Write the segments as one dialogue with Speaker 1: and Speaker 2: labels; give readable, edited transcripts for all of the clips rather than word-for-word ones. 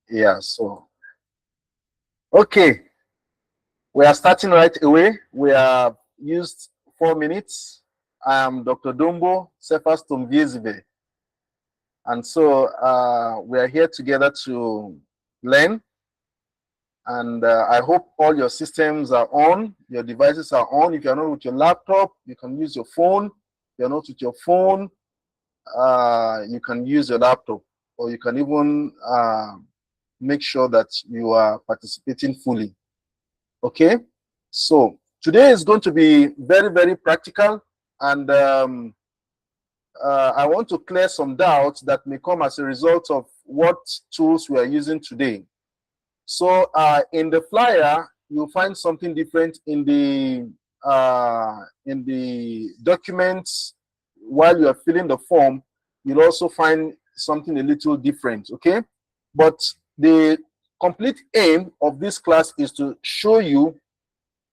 Speaker 1: Yeah, so okay, we are starting right away. We have used 4 minutes. I am Dr. Dombo Cephas Tumviezive. And so we are here together to learn. And I hope all your systems are on, your devices are on. If you're not with your laptop, you can use your phone. If you're not with your phone, you can use your laptop, or you can even make sure that you are participating fully. Okay, so today is going to be very, very practical, and I want to clear some doubts that may come as a result of what tools we are using today. So in the flyer, you'll find something different in the documents. While you are filling the form, you'll also find something a little different, okay? But the complete aim of this class is to show you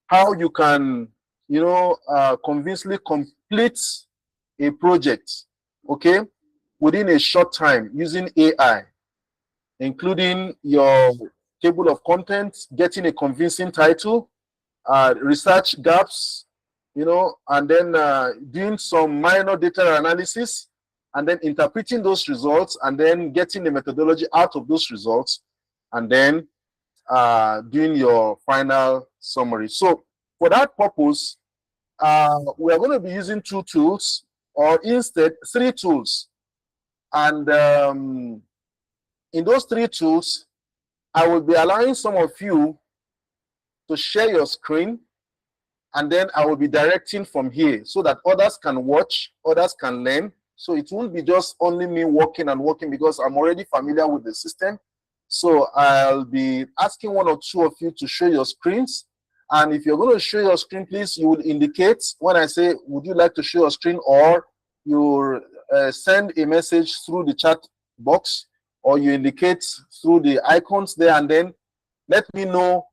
Speaker 1: how you can, convincingly complete a project, okay, within a short time using AI, including your table of contents, getting a convincing title, research gaps, and then doing some minor data analysis, and then interpreting those results, and then getting the methodology out of those results, and then doing your final summary. So for that purpose, we are going to be using 2 tools, or instead 3 tools. And in those 3 tools, I will be allowing some of you to share your screen, and then I will be directing from here so that others can watch, others can learn. So it won't be just only me working and working, because I'm already familiar with the system. So I'll be asking 1 or 2 of you to show your screens. And if you're going to show your screen, please, you will indicate when I say, would you like to show your screen, or you send a message through the chat box, or you indicate through the icons there, and then let me know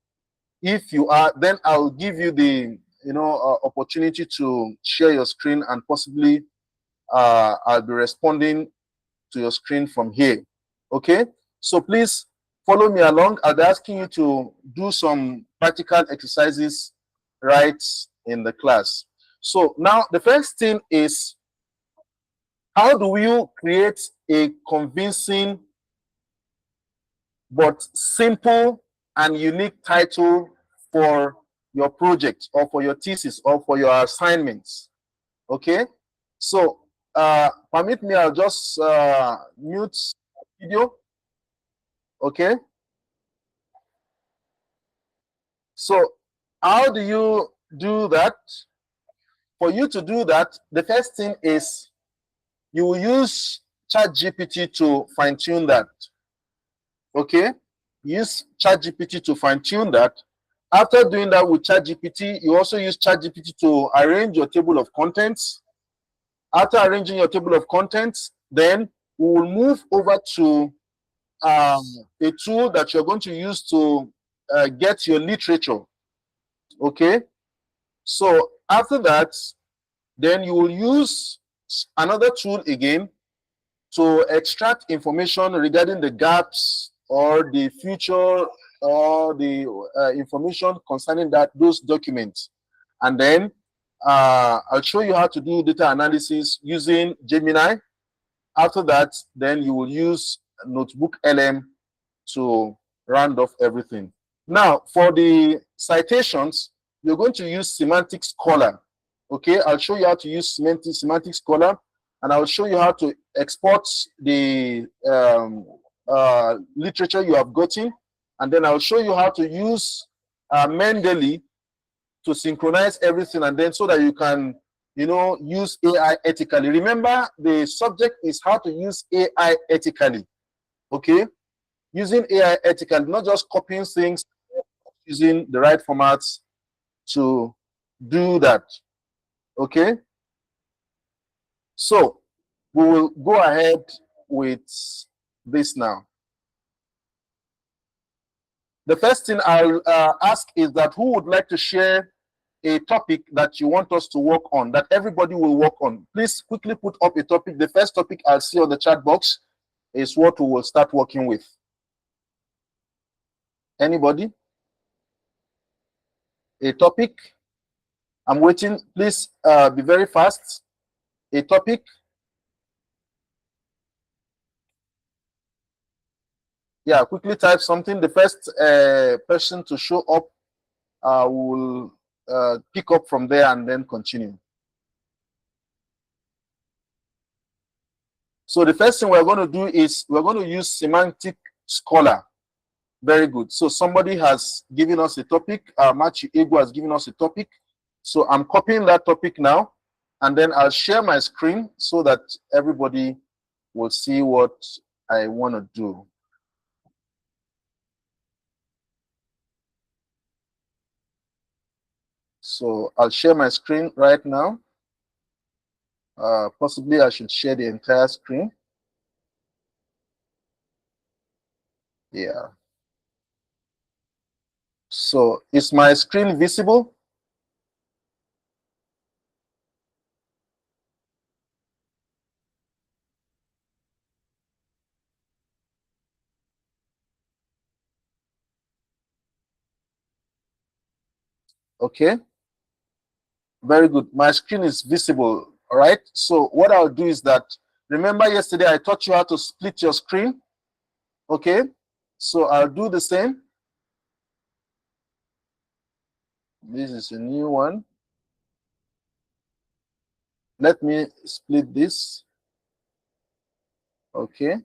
Speaker 1: if you are. Then I'll give you the opportunity to share your screen, and possibly I'll be responding to your screen from here. Okay, so please follow me along. I'll be asking you to do some practical exercises right in the class. So now the first thing is, how do you create a convincing but simple and unique title for your project, or for your thesis, or for your assignments? Okay, so permit me, I'll just mute video. Okay, so how do you do that? For you to do that, the first thing is you will use ChatGPT to fine-tune that. Okay, use ChatGPT to fine-tune that. After doing that with ChatGPT, you also use ChatGPT to arrange your table of contents. After arranging your table of contents, then we will move over to a tool that you're going to use to get your literature. Okay, so after that, then you will use another tool again to extract information regarding the gaps, or the future, or the information concerning those documents. And then I'll show you how to do data analysis using Gemini. After that, then you will use Notebook LM to round off everything. Now, for the citations, you're going to use Semantic Scholar. Okay, I'll show you how to use Semantic Scholar, and I'll show you how to export the literature you have gotten, and then I'll show you how to use Mendeley to synchronize everything, and then so that you can use AI ethically. Remember, the subject is how to use AI ethically. Okay, using AI ethically, not just copying things, using the right formats to do that. Okay, so we will go ahead with this now. The first thing I'll ask is that who would like to share a topic that you want us to work on, that everybody will work on? Please quickly put up a topic. The first topic I'll see on the chat box is what we will start working with. Anybody? A topic? I'm waiting. Please be very fast. A topic? Yeah, quickly type something. The first person to show up will pick up from there and then continue. So the first thing we're going to do is we're going to use Semantic Scholar. Very good. So somebody has given us a topic. Machi Ego has given us a topic. So I'm copying that topic now, and then I'll share my screen so that everybody will see what I want to do. So I'll share my screen right now. Possibly I should share the entire screen. Yeah. So is my screen visible? Okay. Very good. My screen is visible. All right. So what I'll do is that, remember yesterday I taught you how to split your screen. Okay. So I'll do the same. This is a new one. Let me split this. Okay.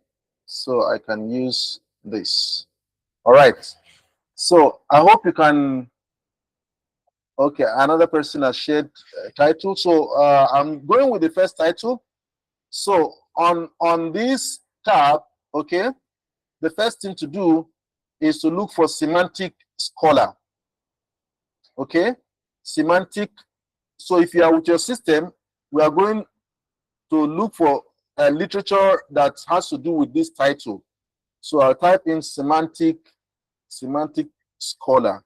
Speaker 1: So I can use this. All right. So I hope you can. Okay. Another person has shared title. So I'm going with the first title. So on this tab, okay, the first thing to do is to look for Semantic Scholar. Okay, Semantic. So if you are with your system, we are going to look for a literature that has to do with this title. So I'll type in Semantic Scholar.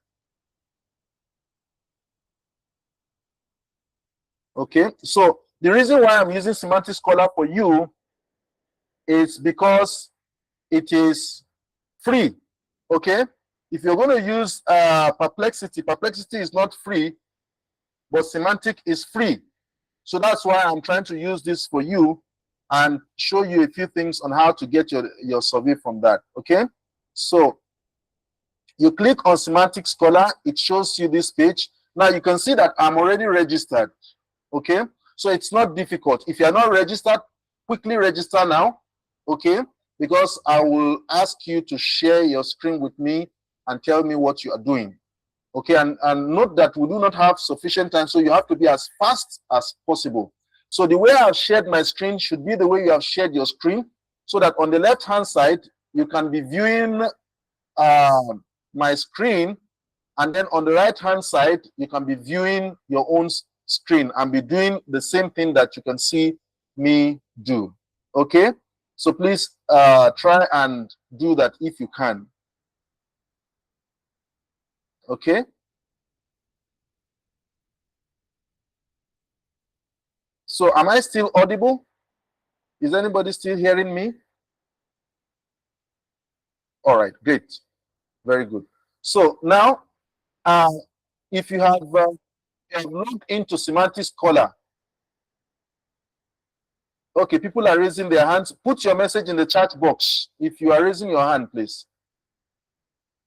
Speaker 1: Okay, so the reason why I'm using Semantic Scholar for you is because it is free. Okay, if you're going to use Perplexity is not free, but Semantic is free. So that's why I'm trying to use this for you and show you a few things on how to get your survey from that. Okay, so you click on Semantic Scholar, it shows you this page. Now you can see that I'm already registered. Okay, so it's not difficult. If you're not registered, quickly register now. Okay, because I will ask you to share your screen with me and tell me what you are doing. Okay, and note that we do not have sufficient time, so you have to be as fast as possible. So the way I've shared my screen should be the way you have shared your screen, so that on the left hand side you can be viewing my screen, and then on the right hand side you can be viewing your own screen and be doing the same thing that you can see me do. Okay, so please try and do that if you can. Okay, so am I still audible? Is anybody still hearing me? All right, great, very good. So now if you have logged into Semantic Scholar. Okay, people are raising their hands. Put your message in the chat box. If you are raising your hand, please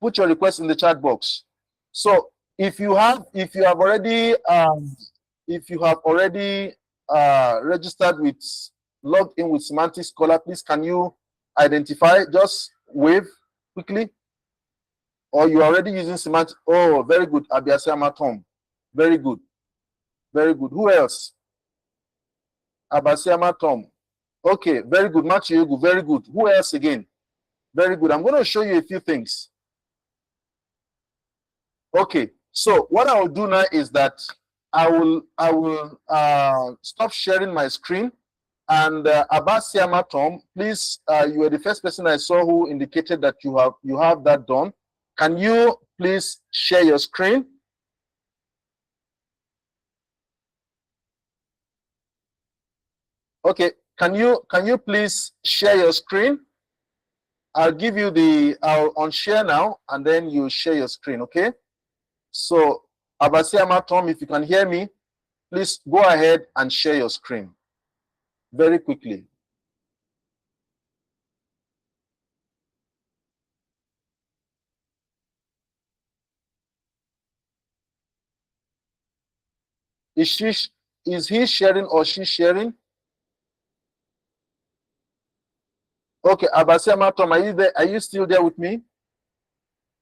Speaker 1: put your request in the chat box. So if you have already registered with, logged in with Semantic Scholar, please can you identify? Just wave quickly. Or you are already using Semantic. Oh, very good. Abiasiama Tom. Very good. Very good. Who else? Abasiama Tom. Okay, very good. Machiugu, very good. Who else again? Very good. I'm going to show you a few things. Okay, so what I will do now is that I will stop sharing my screen. And Abasiama Tom, please, you are the first person I saw who indicated that you have that done. Can you please share your screen? Okay, can you please share your screen? I'll give you the, I'll unshare now, and then you share your screen, okay? So, Abasiama Tom, if you can hear me, please go ahead and share your screen very quickly. Is he sharing or she sharing? Okay, Abasiama Tom, are you there? Are you still there with me?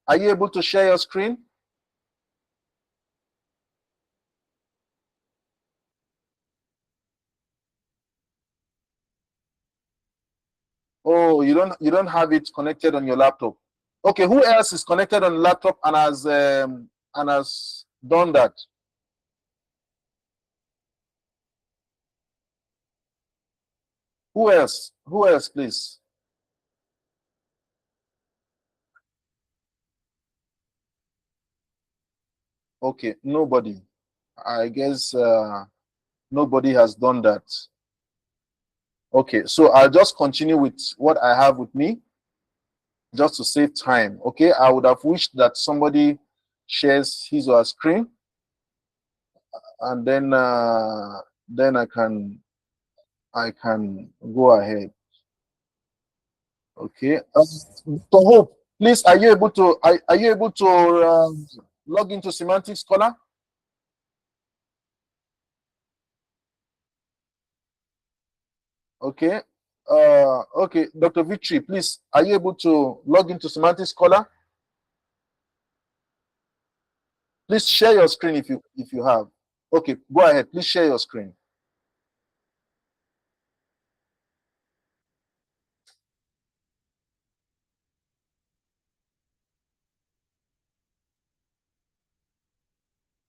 Speaker 1: Are you able to share your screen? Oh, you don't have it connected on your laptop. Okay, who else is connected on the laptop and has done that? Who else? Who else, please? Okay, nobody. I guess nobody has done that. Okay, so I'll just continue with what I have with me just to save time. Okay, I would have wished that somebody shares his or her screen, and then I can go ahead. Okay. So Hope, please, are you able to log into Semantic Scholar? Okay. Okay, Dr. Victory, please, are you able to log into Semantic Scholar? Please share your screen if you have. Okay, go ahead. Please share your screen.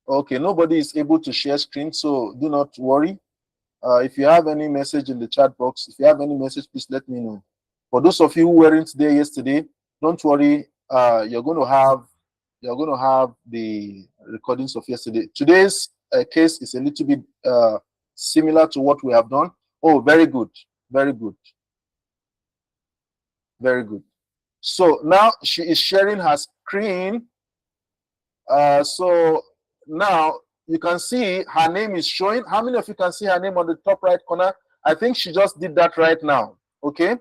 Speaker 1: Okay, nobody is able to share screen, so do not worry. If you have any message in the chat box, if you have any message, please let me know. For those of you who weren't there yesterday, don't worry. You're going to have the recordings of yesterday. Today's case is a little bit similar to what we have done. Oh, very good, very good, very good. So now she is sharing her screen. So now you can see her name is showing. How many of you can see her name on the top right corner? I think she just did that right now. Okay,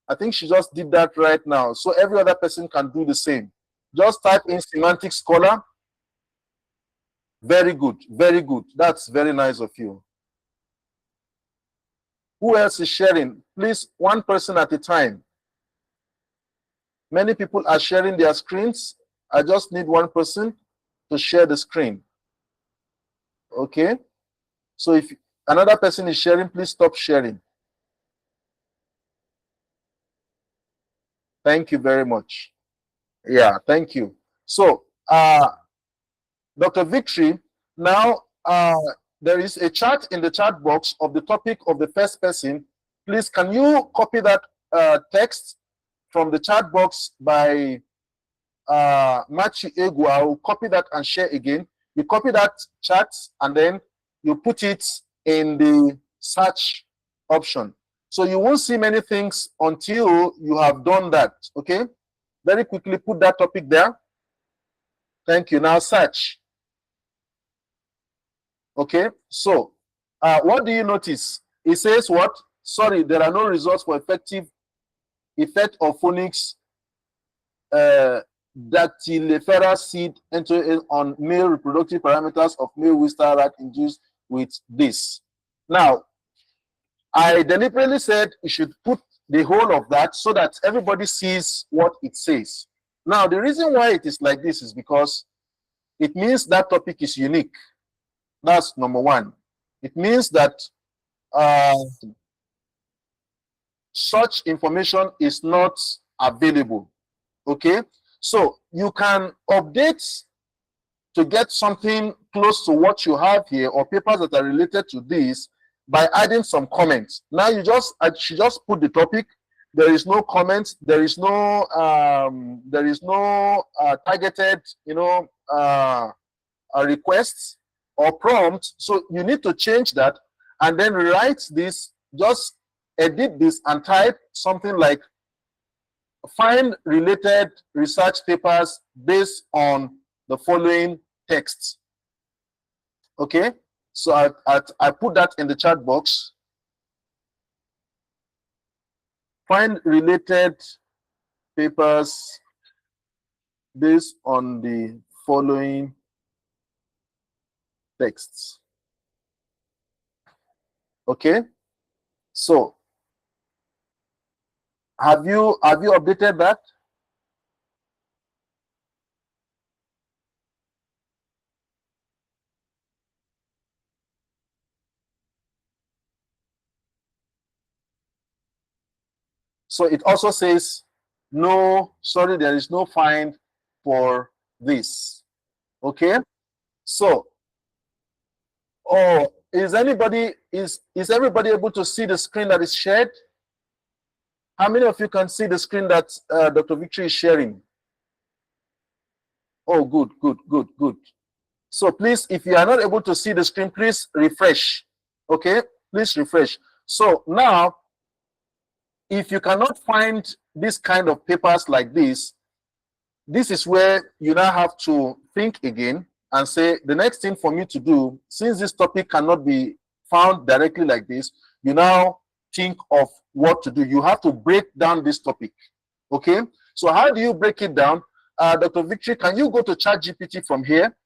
Speaker 1: I think she just did that right now. So every other person can do the same. Just type in Semantic Scholar. Very good, very good. That's very nice of you. Who else is sharing? Please, one person at a time. Many people are sharing their screens. I just need one person to share the screen. Okay, so if another person is sharing, please stop sharing. Thank you very much. Yeah, thank you. So, Dr. Victory, now there is a chat in the chat box of the topic of the first person. Please, can you copy that text from the chat box by Machi Egu? I will copy that and share again. You copy that chat and then you put it in the search option. So you won't see many things until you have done that. Okay, very quickly put that topic there. Thank you. Now search. Okay, so what do you notice? It says what? Sorry, there are no results for effect of phonics dactyliferous seed entering on male reproductive parameters of male Wister rat induced with this. Now, I deliberately said you should put the whole of that so that everybody sees what it says. Now, the reason why it is like this is because it means that topic is unique. That's number one. It means that such information is not available. Okay, so you can update to get something close to what you have here or papers that are related to this by adding some comments. Now she just put the topic. There is no comments. There is no targeted requests or prompts. So you need to change that and then write this. Just edit this and type something like find related research papers based on the following texts. Okay, so I put that in the chat box. Find related papers based on the following texts. Okay, so have you updated that? So it also says, no, sorry, there is no find for this. Okay, so, oh, is everybody able to see the screen that is shared? How many of you can see the screen that Dr. Victory is sharing? Oh, good, good, good, good. So please, if you are not able to see the screen, please refresh. Okay, please refresh. So now, if you cannot find this kind of papers like this is where you now have to think again and say, the next thing for me to do, since this topic cannot be found directly like this, you now think of what to do. You have to break down this topic. Okay, so how do you break it down? Dr. Victory, can you go to ChatGPT from here?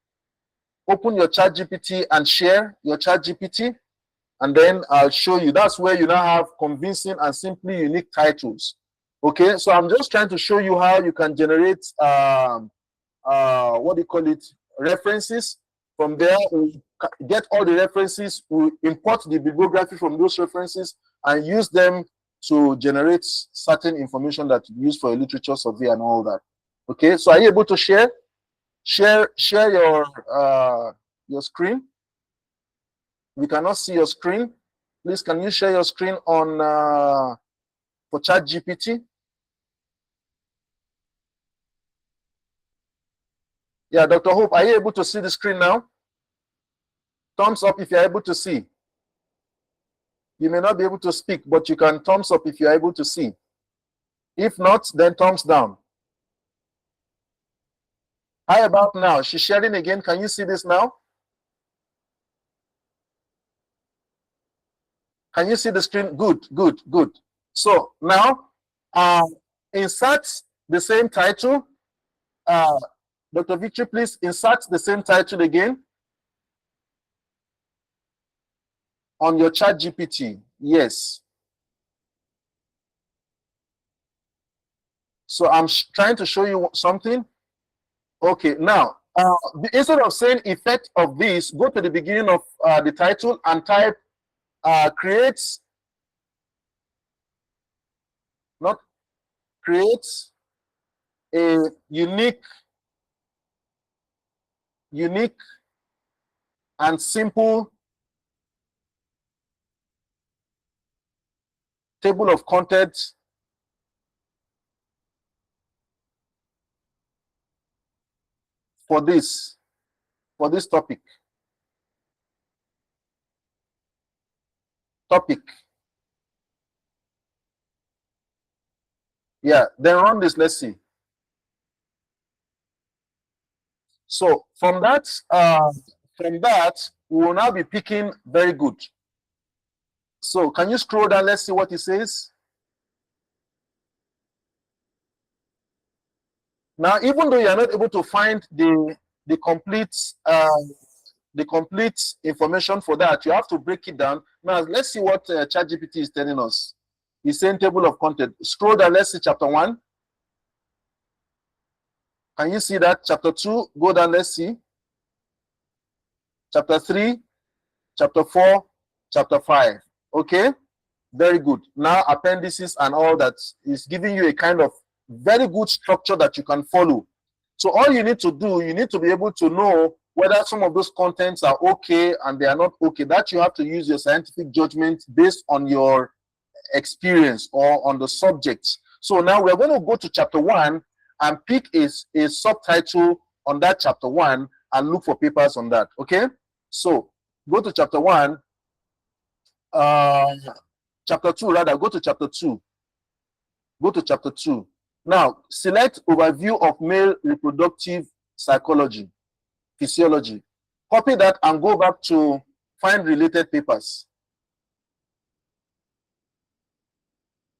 Speaker 1: Open your ChatGPT and share your ChatGPT, and then I'll show you. That's where you now have convincing and simply unique titles. Okay, so I'm just trying to show you how you can generate what do you call it, references. From there, we get all the references, we import the bibliography from those references and use them to generate certain information that you use for a literature survey and all that. Okay, so are you able to share your screen? We cannot see your screen. Please, can you share your screen on for ChatGPT? Yeah, Dr. Hope, are you able to see the screen now? Thumbs up if you're able to see. You may not be able to speak, but you can thumbs up if you're able to see. If not, then thumbs down. How about now? She's sharing again. Can you see this now? Can you see the screen? Good, good, good. So now, insert the same title. Dr. Victory, please insert the same title again on your ChatGPT. Yes. So I'm trying to show you something. Okay, now, instead of saying effect of this, go to the beginning of the title and type creates a unique and simple table of contents for this topic. Yeah, then run this. Let's see. So from that, we will now be picking very good. So can you scroll down? Let's see what it says. Now, even though you are not able to find the complete information for that, you have to break it down. Now, let's see what ChatGPT is telling us. It's saying table of content. Scroll down. Let's see chapter 1. Can you see that? Chapter 2. Go down. Let's see. Chapter 3. Chapter 4. Chapter 5. Okay. Very good. Now, appendices and all that is giving you a kind of very good structure that you can follow. So all you need to do, you need to be able to know whether some of those contents are okay and they are not okay. That you have to use your scientific judgment based on your experience or on the subject. So now we're going to go to chapter 1 and pick a subtitle on that chapter 1 and look for papers on that. Okay. So go to chapter 1. Chapter 2 rather. Go to chapter 2. Go to chapter 2. Now, select overview of male reproductive psychology, physiology. Copy that and go back to find related papers.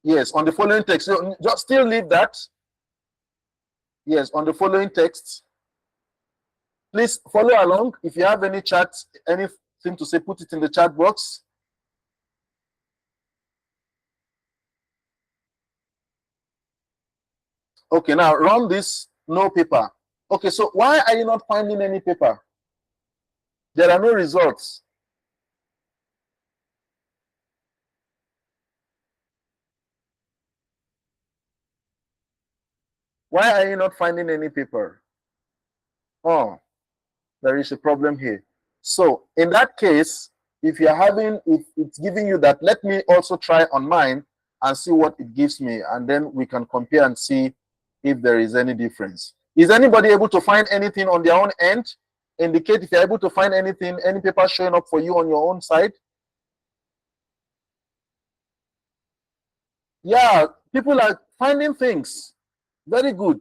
Speaker 1: Yes, on the following text. So just still leave that. Yes, on the following text. Please follow along. If you have any chat, anything to say, put it in the chat box. Okay, now run this, no paper. Okay, so why are you not finding any paper? There are no results. Why are you not finding any paper? Oh, there is a problem here. So in that case, if you're having, if it's giving you that, let me also try on mine and see what it gives me, and then we can compare and see if there is any difference. Is anybody able to find anything on their own end? Indicate if you're able to find anything, any paper showing up for you on your own side. Yeah, people are finding things. Very good.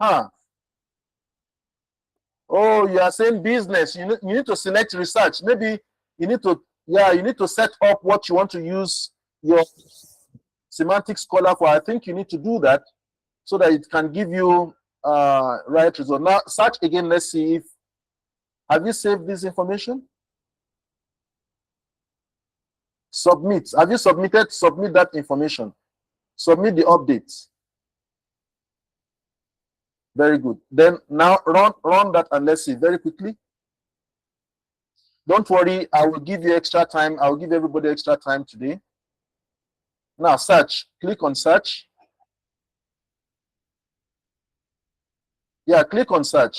Speaker 1: Huh? Oh, you are saying business. You need to select research. Maybe you need to, yeah, you need to set up what you want to use your semantic scholar for. I think you need to do that so that it can give you right result. Now search again. Let's see if, have you saved this information? Submit. Have you submitted? Submit that information. Submit the updates. Very good. Then now run that and let's see very quickly. Don't worry, I will give you extra time. I will give everybody extra time today. Now search. Click on search. Yeah, click on search.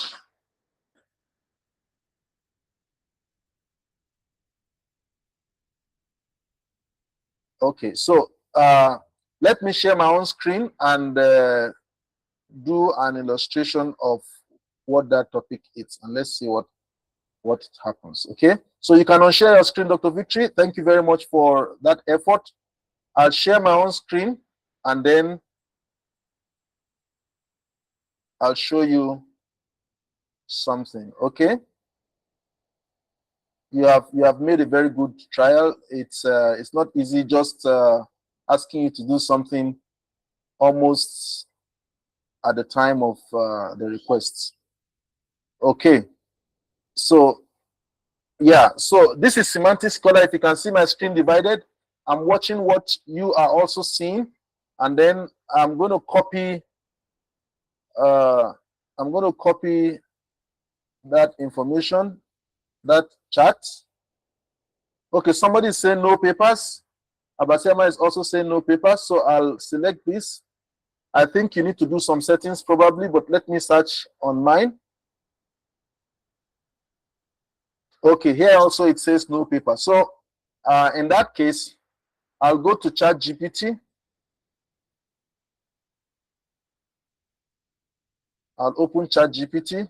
Speaker 1: Okay, so let me share my own screen and do an illustration of what that topic is, and let's see what happens. Okay, so you can unshare your screen, Dr. Victory. Thank you very much for that effort. I'll share my own screen and then I'll show you something. Okay, you have made a very good trial. It's not easy just asking you to do something almost at the time of the requests. Okay, so yeah, so this is Semantic Scholar. If you can see my screen divided, I'm watching what you are also seeing, and then I'm going to copy. I'm going to copy that information, that chat. Okay, somebody is saying no papers. Abasiama is also saying no papers, so I'll select this. I think you need to do some settings probably, but let me search on mine. Okay, here also it says no paper. So in that case, I'll go to ChatGPT. I'll open ChatGPT.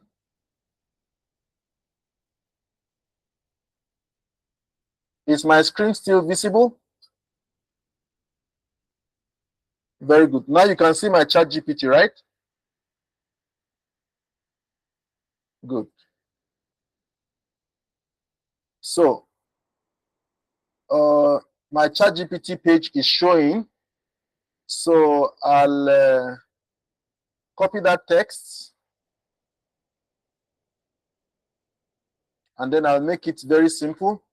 Speaker 1: Is my screen still visible? Very good. Now you can see my ChatGPT, right? Good. So my ChatGPT page is showing. So I'll copy that text and then I'll make it very simple.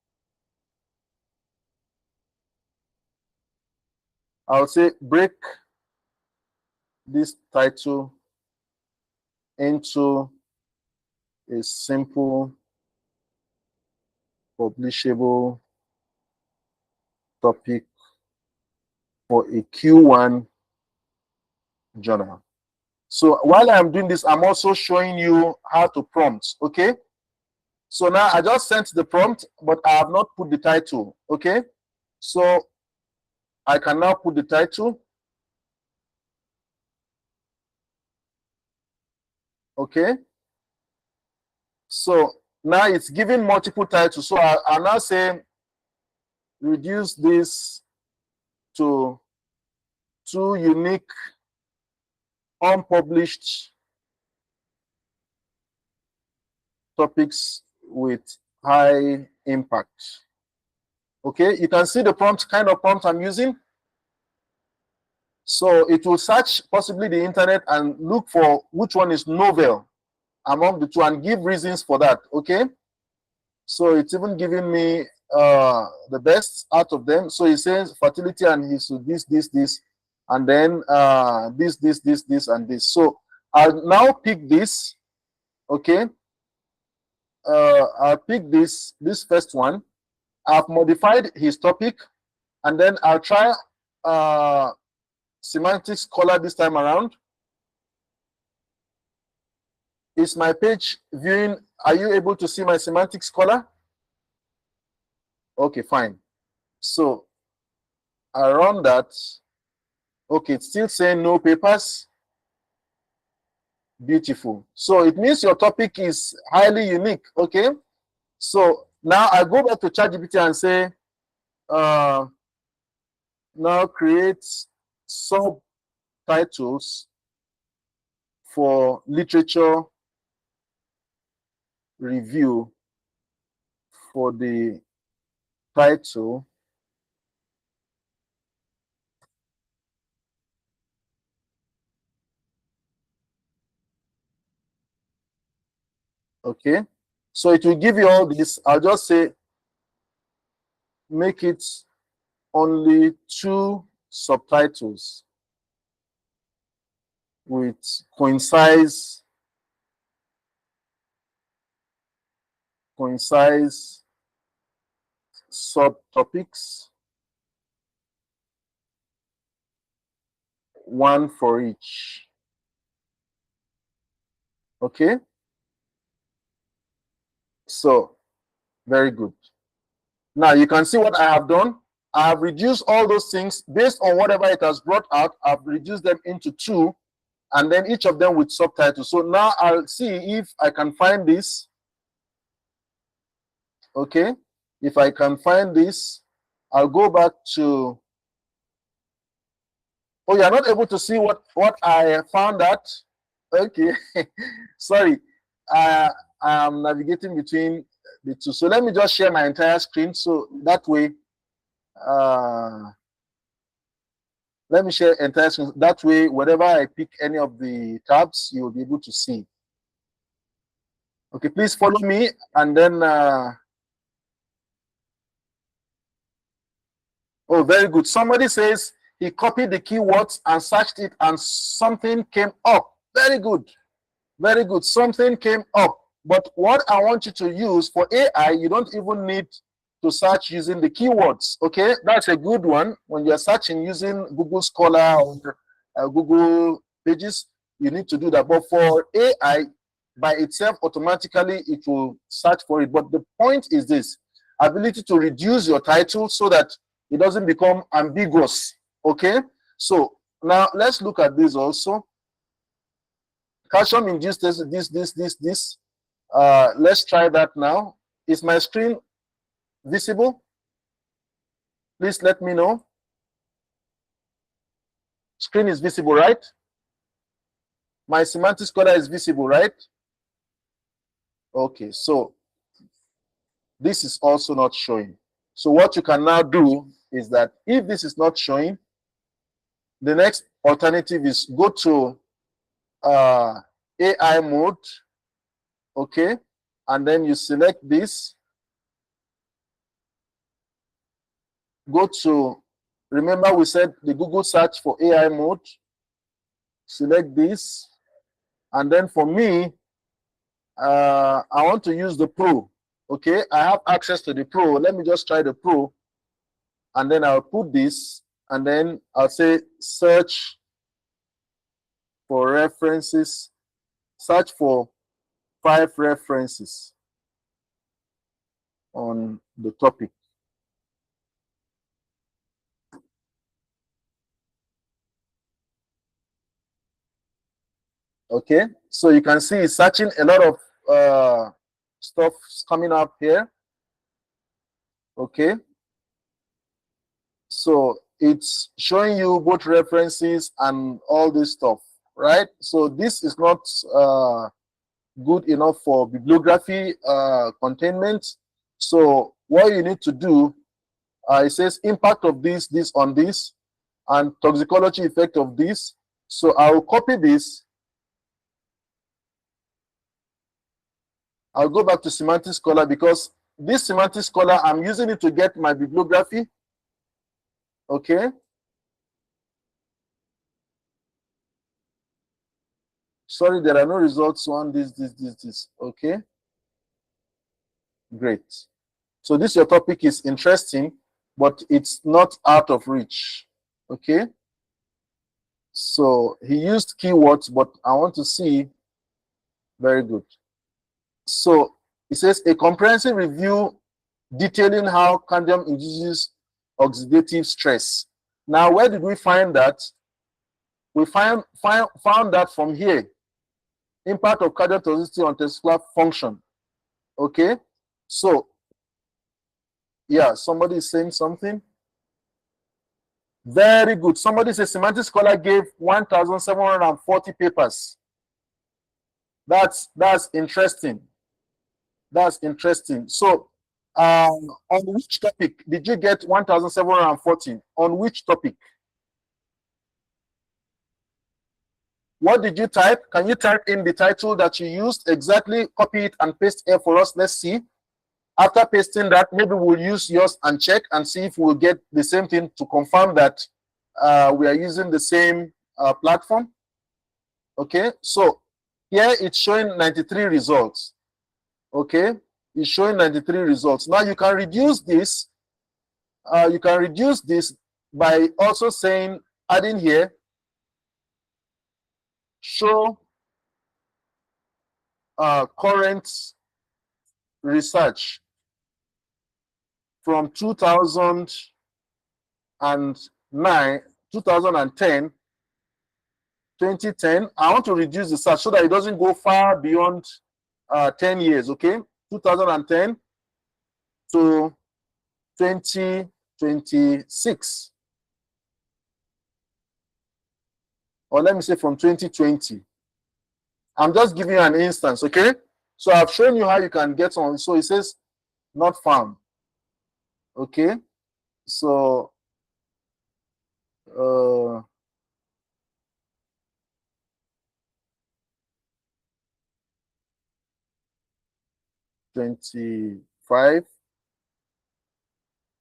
Speaker 1: I'll say break this title into a simple publishable topic for a Q1 journal. So while I'm doing this, I'm also showing you how to prompt. Okay, so now I just sent the prompt, but I have not put the title. Okay, so I can now put the title. Okay, so now it's giving multiple titles. So I now say reduce this to 2 unique unpublished topics with high impact. Okay, you can see the prompt, kind of prompt I'm using. So it will search possibly the internet and look for which one is novel among the two and give reasons for that. Okay, so it's even giving me the best out of them. So it says fertility and history, this, and then this, and this. So I'll now pick this. Okay, I'll pick this first one. I've modified his topic, and then I'll try semantic scholar this time around. Is my page viewing? Are you able to see my semantic scholar? Okay, fine. So I run that. Okay, it's still saying no papers. Beautiful. So it means your topic is highly unique. Okay. So now I go back to ChatGPT and say, now create subtitles for literature review for the title. Okay, so it will give you all this. I'll just say make it only 2 subtitles with concise subtopics, 1 for each. Okay, so very good. Now you can see what I have done. I have reduced all those things based on whatever it has brought out. I've reduced them into 2, and then each of them with subtitles. So now I'll see if I can find this. Okay, if I can find this, I'll go back to. Oh, you're not able to see what I found out. Okay, sorry. I'm navigating between the two. So let me just share my entire screen. So that way, let me share entire screen. That way, whenever I pick any of the tabs, you'll be able to see. Okay, please follow me, and then. Oh, very good. Somebody says he copied the keywords and searched it, and something came up. Very good. Very good. Something came up. But what I want you to use for AI, you don't even need to search using the keywords. Okay, that's a good one. When you're searching using Google Scholar or Google Pages, you need to do that. But for AI, by itself, automatically, it will search for it. But the point is this: ability to reduce your title so that it doesn't become ambiguous. Okay, so now let's look at this also. Calcium induced this. Let's try that now. Is my screen visible? Please let me know. Screen is visible, right? My semantic scholar is visible, right? Okay, so this is also not showing. So what you can now do is that if this is not showing, the next alternative is go to AI mode, okay, and then you select this, go to, remember we said the Google search for AI mode, select this, and then for me, I want to use the Pro, okay, I have access to the Pro. Let me just try the Pro, and then I'll put this, and then I'll say search for references, search for 5 references on the topic. Okay, so you can see it's searching a lot of stuff coming up here. Okay, so it's showing you both references and all this stuff, right? So this is not good enough for bibliography containment. So what you need to do, it says impact of this on this, and toxicology effect of this. So I will copy this. I'll go back to Semantic Scholar, because this Semantic Scholar, I'm using it to get my bibliography. Okay. Sorry, there are no results on this. Okay. Great. So this your topic is interesting, but it's not out of reach. Okay. So he used keywords, but I want to see. Very good. So it says a comprehensive review detailing how cadmium induces oxidative stress. Now, where did we find that? We found that from here. Impact of cadmium toxicity on testicular function. Okay. So, yeah, somebody is saying something. Very good. Somebody says Semantic Scholar gave 1,740 papers. That's interesting. That's interesting. So, on which topic did you get 1,740? On which topic? What did you type? Can you type in the title that you used? Exactly, copy it and paste here for us. Let's see. After pasting that, maybe we'll use yours and check and see if we'll get the same thing to confirm that we are using the same platform. Okay, so here it's showing 93 results. Okay, it's showing 93 results. Now you can reduce this. You can reduce this by also saying, adding here, show current research from 2009, 2010, 2010. I want to reduce the search so that it doesn't go far beyond 10 years, okay? 2010 to 2026. Or let me say from 2020. I'm just giving you an instance, okay? So I've shown you how you can get on. So it says not found. Okay? So 25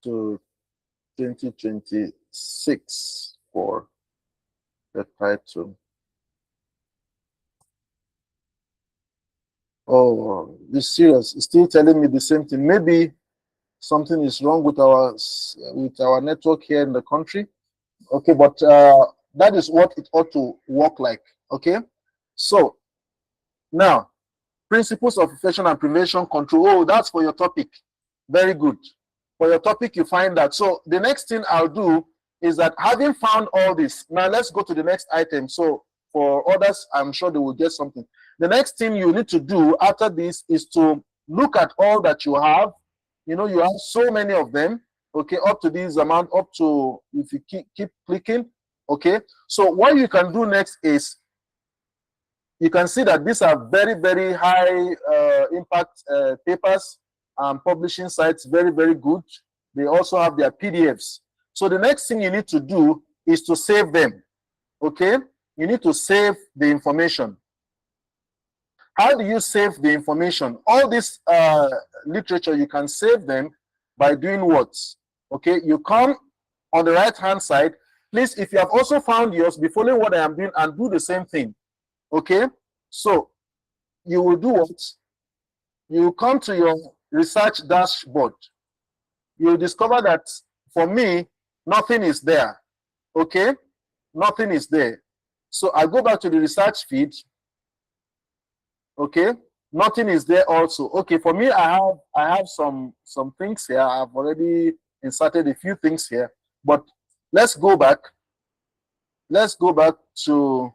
Speaker 1: to 2026 for the title. Oh, this serious. It's still telling me the same thing. Maybe something is wrong with our network here in the country. Okay, but that is what it ought to work like. Okay, so now principles of infection and prevention control. Oh, that's for your topic. Very good. For your topic, you find that. So the next thing I'll do is that, having found all this, now let's go to the next item. So for others, I'm sure they will get something. The next thing you need to do after this is to look at all that you have. You know, you have so many of them. Okay, up to this amount, up to, if you keep clicking. Okay, so what you can do next is, you can see that these are very, very high impact papers. Publishing sites, very, very good. They also have their PDFs. So the next thing you need to do is to save them. Okay, you need to save the information. How do you save the information? All this literature, you can save them by doing what? Okay, you come on the right hand side. Please, if you have also found yours, be following what I am doing and do the same thing. Okay, so you will do what? You come to your research dashboard. You will discover that for me, nothing is there. Okay, nothing is there. So I go back to the research feed. Okay, nothing is there also. Okay, for me, I have some things here. I've already inserted a few things here, but let's go back. Let's go back to,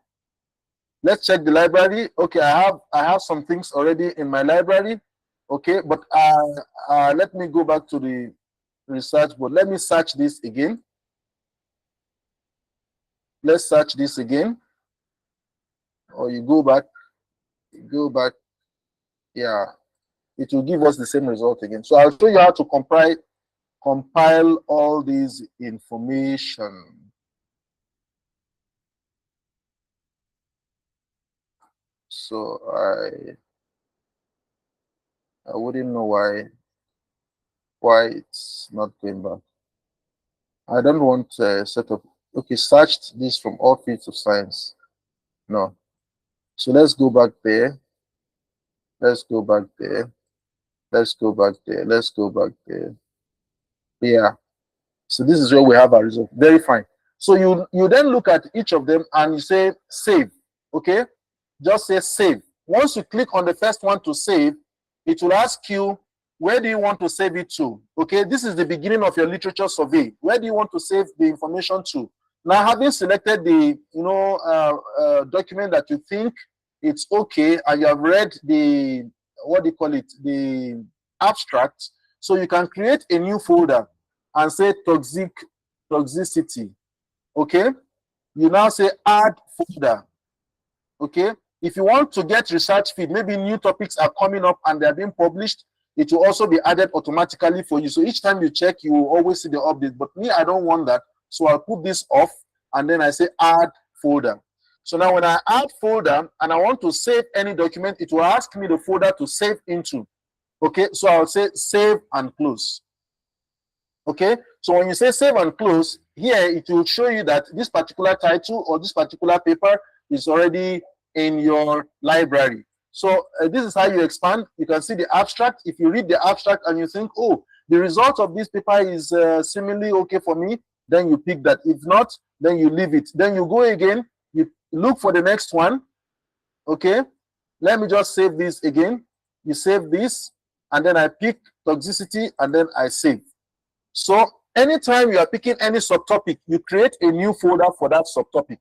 Speaker 1: let's check the library. Okay, I have some things already in my library. Okay, but let me go back to the research board. Let me search this again. Let's search this again. Or you go back, yeah, it will give us the same result again. So I'll show you how to compile all these information. So I wouldn't know why it's not going back. I don't want set up. Okay, searched this from all fields of science. No. So let's go back there. Let's go back there. Let's go back there. Let's go back there. Yeah. So this is where we have our result. Very fine. So you then look at each of them and you say save. Okay. Just say save. Once you click on the first one to save, it will ask you, where do you want to save it to? Okay, this is the beginning of your literature survey. Where do you want to save the information to? Now, having selected the document that you think it's okay, and you have read the, what do you call it, the abstract, so you can create a new folder and say toxicity. Okay, you now say add folder. Okay, if you want to get research feed, maybe new topics are coming up and they're being published, it will also be added automatically for you. So each time you check, you will always see the update. But me, I don't want that. So I'll put this off and then I say add folder. So now when I add folder and I want to save any document, it will ask me the folder to save into. Okay, so I'll say save and close. Okay, so when you say save and close, here it will show you that this particular title or this particular paper is already in your library. So this is how you expand. You can see the abstract. If you read the abstract and you think, oh, the result of this paper is seemingly okay for me, then you pick that. If not, then you leave it. Then you go again, you look for the next one. Okay, let me just save this again. You save this, and then I pick toxicity, and then I save. So anytime you are picking any subtopic, you create a new folder for that subtopic.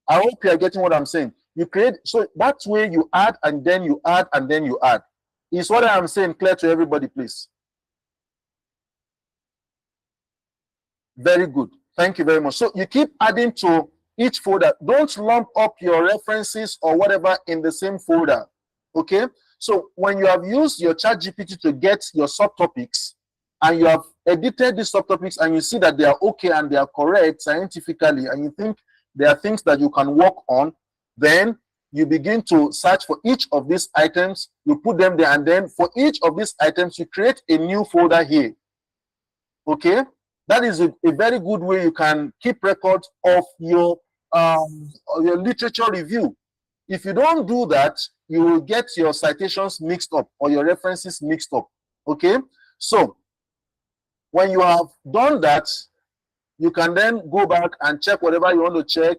Speaker 1: I hope you are getting what I'm saying. You create, so that way you add and then you add and then you add. Is what I'm saying clear to everybody, please? Very good. Thank you very much. So you keep adding to each folder. Don't lump up your references or whatever in the same folder. Okay? So when you have used your ChatGPT to get your subtopics and you have edited these subtopics and you see that they are okay and they are correct scientifically, and you think there are things that you can work on, then you begin to search for each of these items, you put them there, and then for each of these items, you create a new folder here. Okay? That is a very good way you can keep record of your literature review. If you don't do that, you will get your citations mixed up or your references mixed up. Okay? So when you have done that, you can then go back and check whatever you want to check.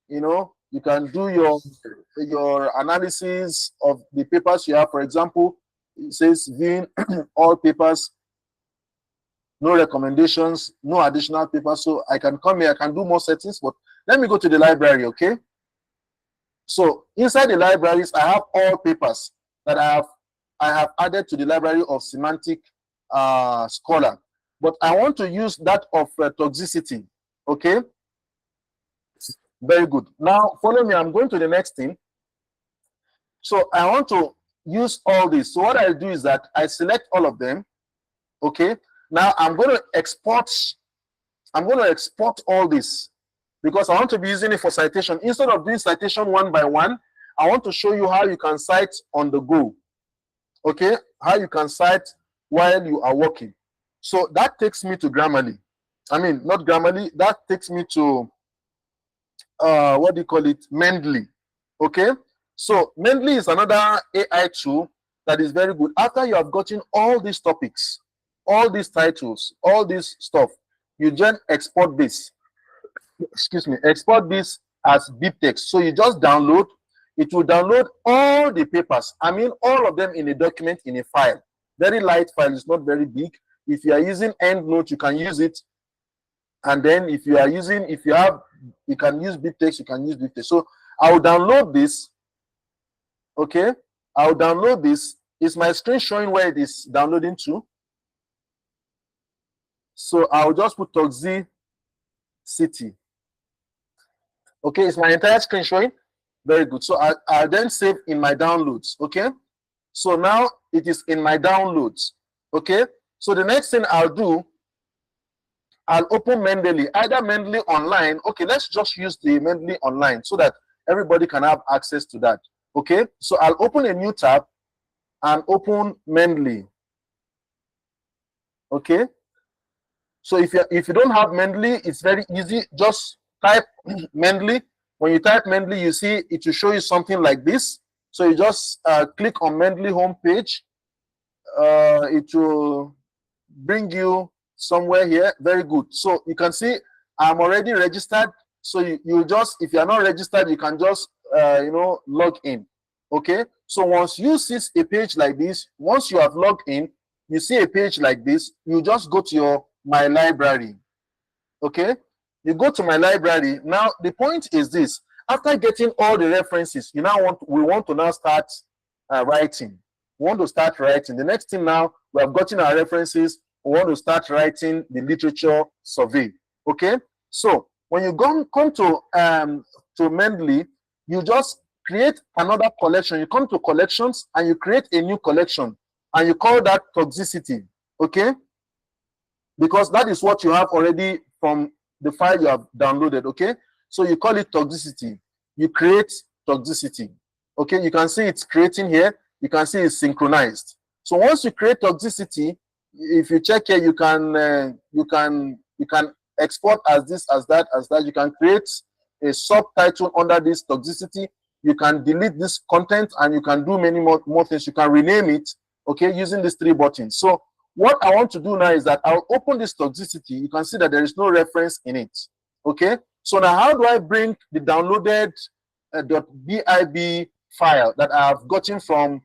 Speaker 1: You know, you can do your analysis of the papers you have. For example, it says viewing all papers, no recommendations, no additional papers. So I can come here, I can do more settings, but let me go to the library, okay? So inside the libraries, I have all papers that I have added to the library of Semantic Scholar. But I want to use that of toxicity, okay? Very good. Now, follow me. I'm going to the next thing. So I want to use all this. So what I do is that I select all of them, okay? Now I'm going to export all this because I want to be using it for citation. Instead of doing citation one by one, I want to show you how you can cite on the go, okay? How you can cite while you are working. So that takes me to Grammarly. I mean, not Grammarly, that takes me to, what do you call it? Mendeley, okay? So Mendeley is another AI tool that is very good. After you have gotten all these topics, all these titles, all this stuff, you then export this. Excuse me, export this as BibTeX. So you just download, it will download all the papers. I mean, all of them in a document, in a file. Very light file, it's not very big. If you are using EndNote, you can use it. And then if you are using, you can use BibTeX, you can use BibTeX. So I'll download this. Okay, I'll download this. Is my screen showing where it is downloading to? So I'll just put Toxicity. Okay, is my entire screen showing? Very good. So I'll then save in my downloads. Okay, so now it is in my downloads. Okay, so the next thing I'll do, I'll open Mendeley, either Mendeley online. Okay, let's just use the Mendeley online so that everybody can have access to that. Okay, so I'll open a new tab and open Mendeley. Okay, so if you don't have Mendeley, it's very easy. Just type Mendeley. When you type Mendeley, you see it will show you something like this. So you just click on Mendeley homepage. It will bring you somewhere here. Very good. So you can see I'm already registered. So you just, if you are not registered, you can just log in. Okay, so once you see a page like this, once you have logged in, you see a page like this, you just go to your my library. Okay, you go to my library. Now the point is this: after getting all the references, we want to now start writing. We want to start writing. The next thing, now we have gotten our references, we want to start writing the literature survey. Okay, so when you come to Mendeley, you just create another collection. You come to collections and you create a new collection and you call that toxicity. Okay, because that is what you have already from the file you have downloaded. Okay, so you call it toxicity. You create toxicity. Okay, you can see it's creating here. You can see it's synchronized. So once you create toxicity, if you check here, you can export as this, as that, as that. You can create a subtitle under this toxicity. You can delete this content and you can do many more things. You can rename it, okay, using these three buttons. So what I want to do now is that I'll open this toxicity. You can see that there is no reference in it. Okay, so now how do I bring the downloaded .bib file that I have gotten from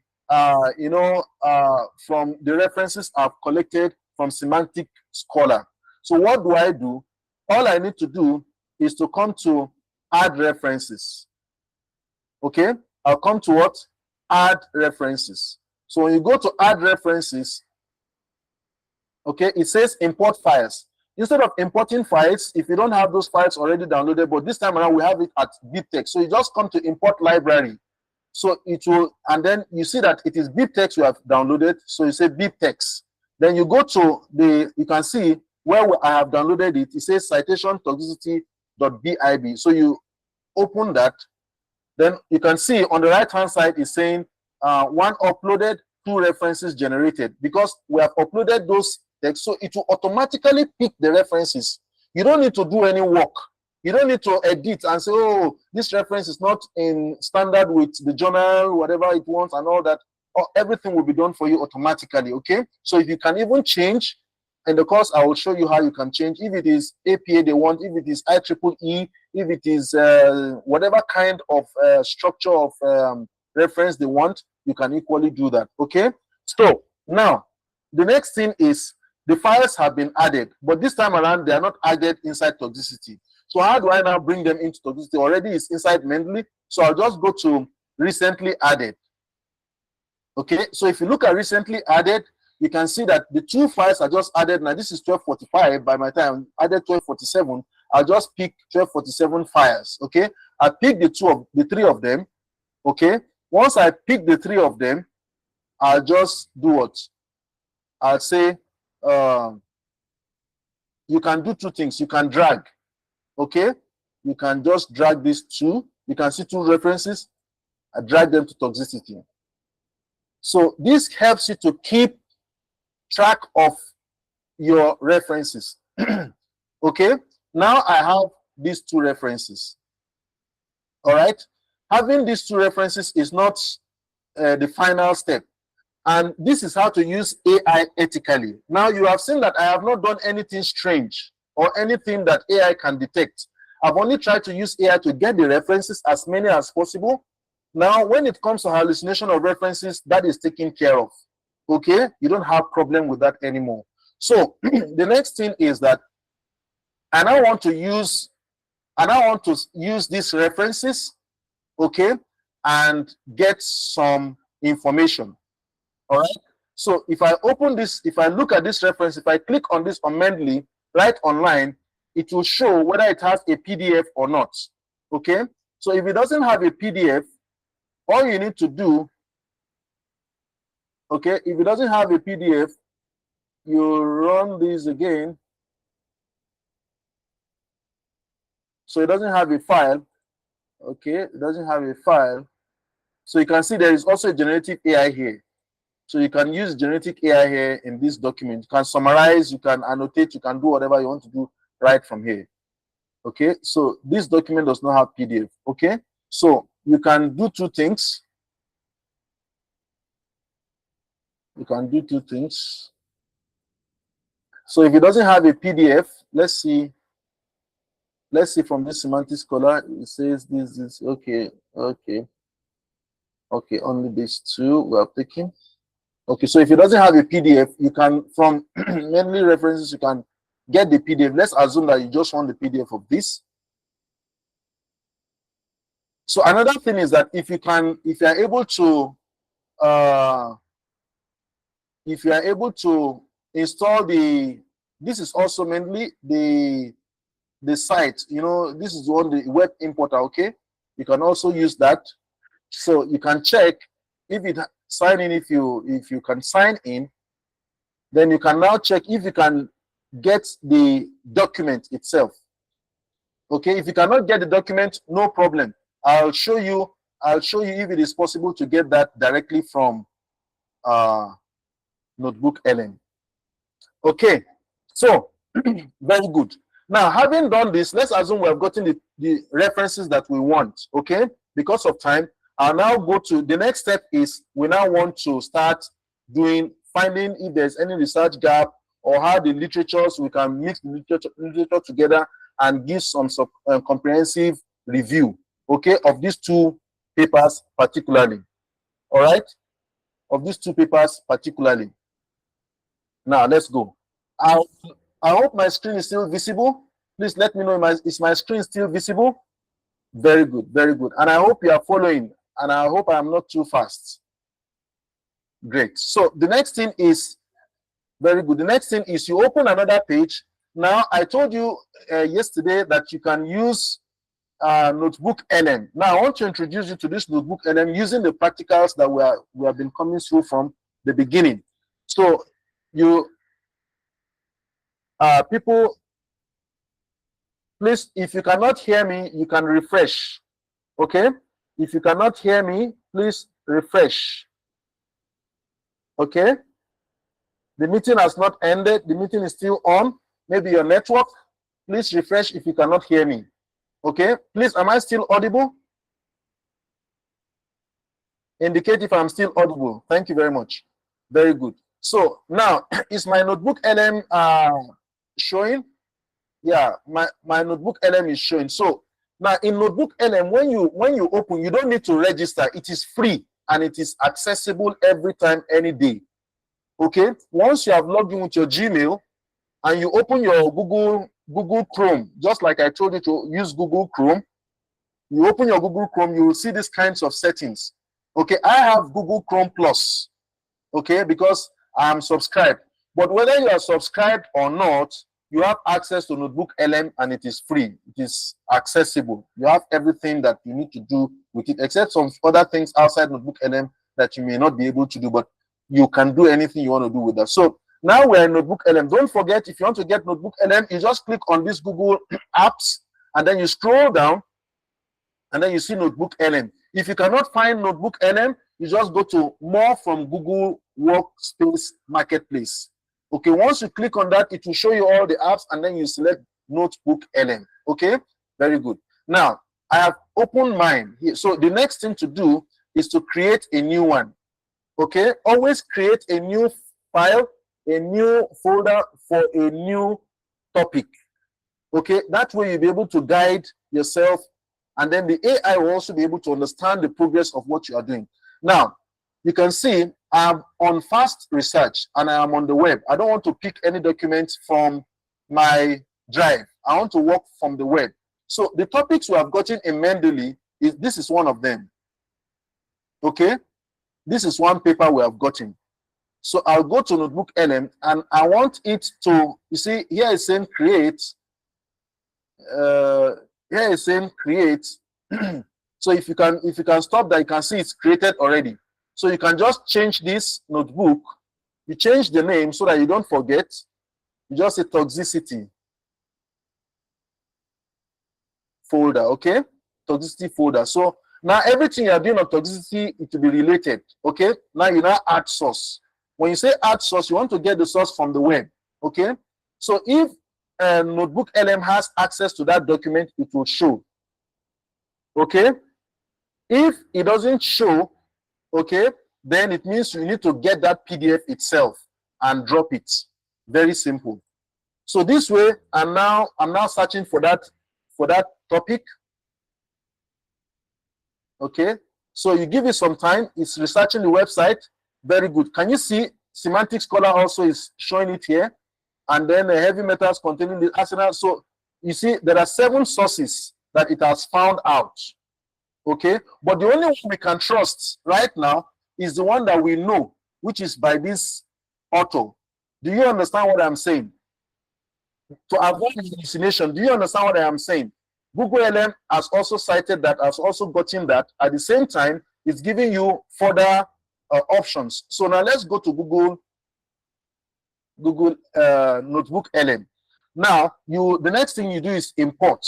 Speaker 1: from the references I've collected from Semantic Scholar? So what do I do? All I need to do is to come to add references. Okay, I'll come to what? Add references. So when you go to add references, okay, it says import files. Instead of importing files, if you don't have those files already downloaded, but this time around we have it at BibTeX. So you just come to import library. So it will, and then you see that it is BibTeX you have downloaded. So you say BibTeX. Then you go to you can see where I have downloaded it. It says citation toxicity.bib. So you open that. Then you can see on the right hand side is saying one uploaded, two references generated, because we have uploaded those text, so it will automatically pick the references. You don't need to do any work. You don't need to edit and say, oh, this reference is not in standard with the journal, whatever it wants and all that. Everything will be done for you automatically. Okay, so if you can even change, in the course I will show you how you can change. If it is APA they want, if it is IEEE, if it is whatever kind of structure of reference they want, you can equally do that. Okay, so now the next thing is the files have been added, but this time around they are not added inside toxicity. So how do I now bring them into toxicity? Already it's inside Mendeley, so I'll just go to recently added. Okay, so if you look at recently added, you can see that the two files are just added. Now this is 1245. By my time I added 1247, I'll just pick 1247 files. Okay, I pick the three of them. Okay, once I pick the three of them, I'll just do what? I'll say you can do two things. You can drag. Okay, you can just drag these two. You can see two references. I drag them to toxicity. So this helps you to keep track of your references. Okay, now I have these two references. All right, having these two references is not the final step, and this is how to use AI ethically. Now you have seen that I have not done anything strange or anything that AI can detect. I've only tried to use AI to get the references, as many as possible. Now when it comes to hallucination of references, that is taken care of. Okay, you don't have problem with that anymore. So the next thing is that I want to use these references, okay, and get some information. All right, so if I open this, if I look at this reference, if I click on this on Mendeley, right online, it will show whether it has a PDF or not. Okay, so if it doesn't have a PDF, all you need to do, okay, if it doesn't have a PDF, you run this again. So it doesn't have a file. Okay, it doesn't have a file. So you can see there is also a generative AI here. So you can use generative AI here in this document. You can summarize, you can annotate, you can do whatever you want to do right from here. Okay, so this document does not have PDF. Okay, so you can do two things. You can do two things. So if it doesn't have a PDF, let's see. Let's see from this semantic scholar, it says this is okay, okay, okay, only these two we are taking. Okay, so if it doesn't have a PDF, you can, from mainly references, you can get the PDF. Let's assume that you just want the PDF of this. So another thing is that if you are able to, if you are able to install this is also mainly the site. You know, this is on the web importer. Okay, you can also use that. So you can check if it sign in. If you can sign in, then you can now check if you can get the document itself. Okay, if you cannot get the document, no problem. I'll show you if it is possible to get that directly from Notebook LM. Okay, so very good. Now, having done this, let's assume we have gotten the references that we want. Okay, because of time, I'll now go to the next step. Is we now want to start finding if there's any research gap, or how the literatures, we can mix the literature together and give some comprehensive review, okay, of these two papers particularly. All right, of these two papers particularly. Now let's go. I hope my screen is still visible. Please let me know, is my screen still visible? Very good, very good. And I hope you are following, and I hope I'm not too fast. Great. So the next thing is, very good. The next thing is you open another page. Now, I told you yesterday that you can use Notebook LM. Now, I want to introduce you to this Notebook LM using the practicals that we have been coming through from the beginning. So, people, please, if you cannot hear me, you can refresh. Okay? If you cannot hear me, please refresh. Okay? The meeting has not ended. The meeting is still on. Maybe your network. Please refresh if you cannot hear me. Okay? Please, am I still audible? Indicate if I'm still audible. Thank you very much. Very good. So now, is my Notebook LM showing? Yeah, my Notebook LM is showing. So now in Notebook LM, when you open, you don't need to register. It is free and it is accessible every time, any day. Okay, once you have logged in with your Gmail and you open your Google Chrome, just like I told you to use Google Chrome, you open your Google Chrome, you will see these kinds of settings. Okay, I have Google Chrome Plus, okay, because I'm subscribed. But whether you are subscribed or not, you have access to Notebook LM and it is free. It is accessible. You have everything that you need to do with it, except some other things outside Notebook LM that you may not be able to do, but you can do anything you want to do with that. So now we're in Notebook LM. Don't forget, if you want to get Notebook LM, you just click on this Google apps and then you scroll down and then you see Notebook LM. If you cannot find Notebook LM, you just go to more from Google Workspace Marketplace. Okay, once you click on that, it will show you all the apps and then you select Notebook LM. Okay, very good. Now, I have opened mine here. So the next thing to do is to create a new one. Okay, always create a new file, a new folder for a new topic. Okay, that way you'll be able to guide yourself, and then the AI will also be able to understand the progress of what you are doing. Now, you can see I'm on fast research and I am on the web. I don't want to pick any documents from my drive. I want to work from the web. So the topics we have gotten in Mendeley, this is one of them. Okay, this is one paper we have gotten. So I'll go to Notebook LM and I want it to, you see, here it's saying create here is saying create. So if you can stop that, you can see it's created already. So you can just change this notebook. You change the name so that you don't forget. You just say toxicity folder, okay? Toxicity folder. So now everything you are doing on toxicity, it will be related, okay? Now you now add source. When you say add source, you want to get the source from the web, okay? So if Notebook LM has access to that document, it will show, okay? If it doesn't show, okay, then it means you need to get that PDF itself and drop it. Very simple. So this way, I'm now searching for that topic. Okay, so you give it some time. It's researching the website. Very good. Can you see Semantic Scholar also is showing it here, and then the heavy metals containing the arsenal. So you see there are 7 sources that it has found out. Okay, but the only one we can trust right now is the one that we know, which is by this author. Do you understand what I'm saying? To avoid hallucination, do you understand what I am saying? Google LM has also cited that, has also gotten that. At the same time, it's giving you further options. So now let's go to Google Notebook LM. Now, the next thing you do is import.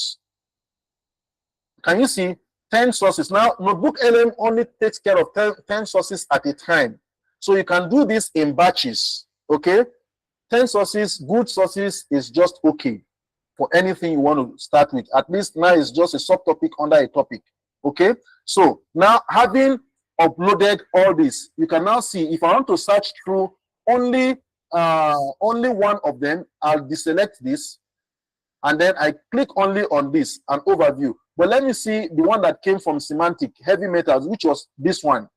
Speaker 1: Can you see 10 sources? Now, Notebook LM only takes care of 10 sources at a time. So you can do this in batches, okay? 10 sources, good sources is just okay for anything you want to start with. At least now it's just a subtopic under a topic, okay? So now having uploaded all this, you can now see if I want to search through only one of them, I'll deselect this, and then I click only on this, an overview. But let me see the one that came from Semantic, heavy metals, which was this one.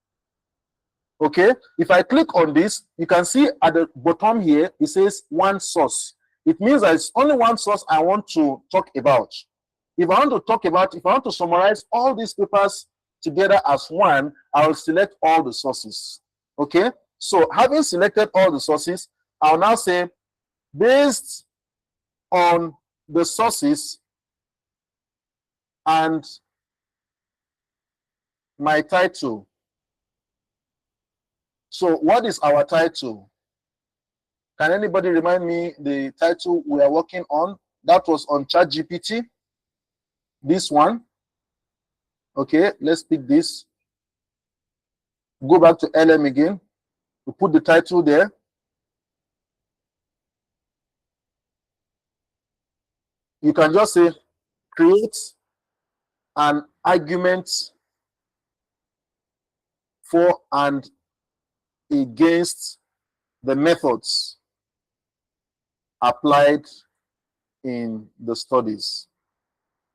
Speaker 1: Okay, if I click on this, you can see at the bottom here, it says one source. It means that it's only one source I want to talk about. If I want to summarize all these papers together as one, I will select all the sources. Okay, so having selected all the sources, I'll now say, based on the sources and my title. So what is our title? Can anybody remind me the title we are working on? That was on ChatGPT. This one. Okay, let's pick this. Go back to LM again. We put the title there. You can just say, create an argument for and against the methods applied in the studies.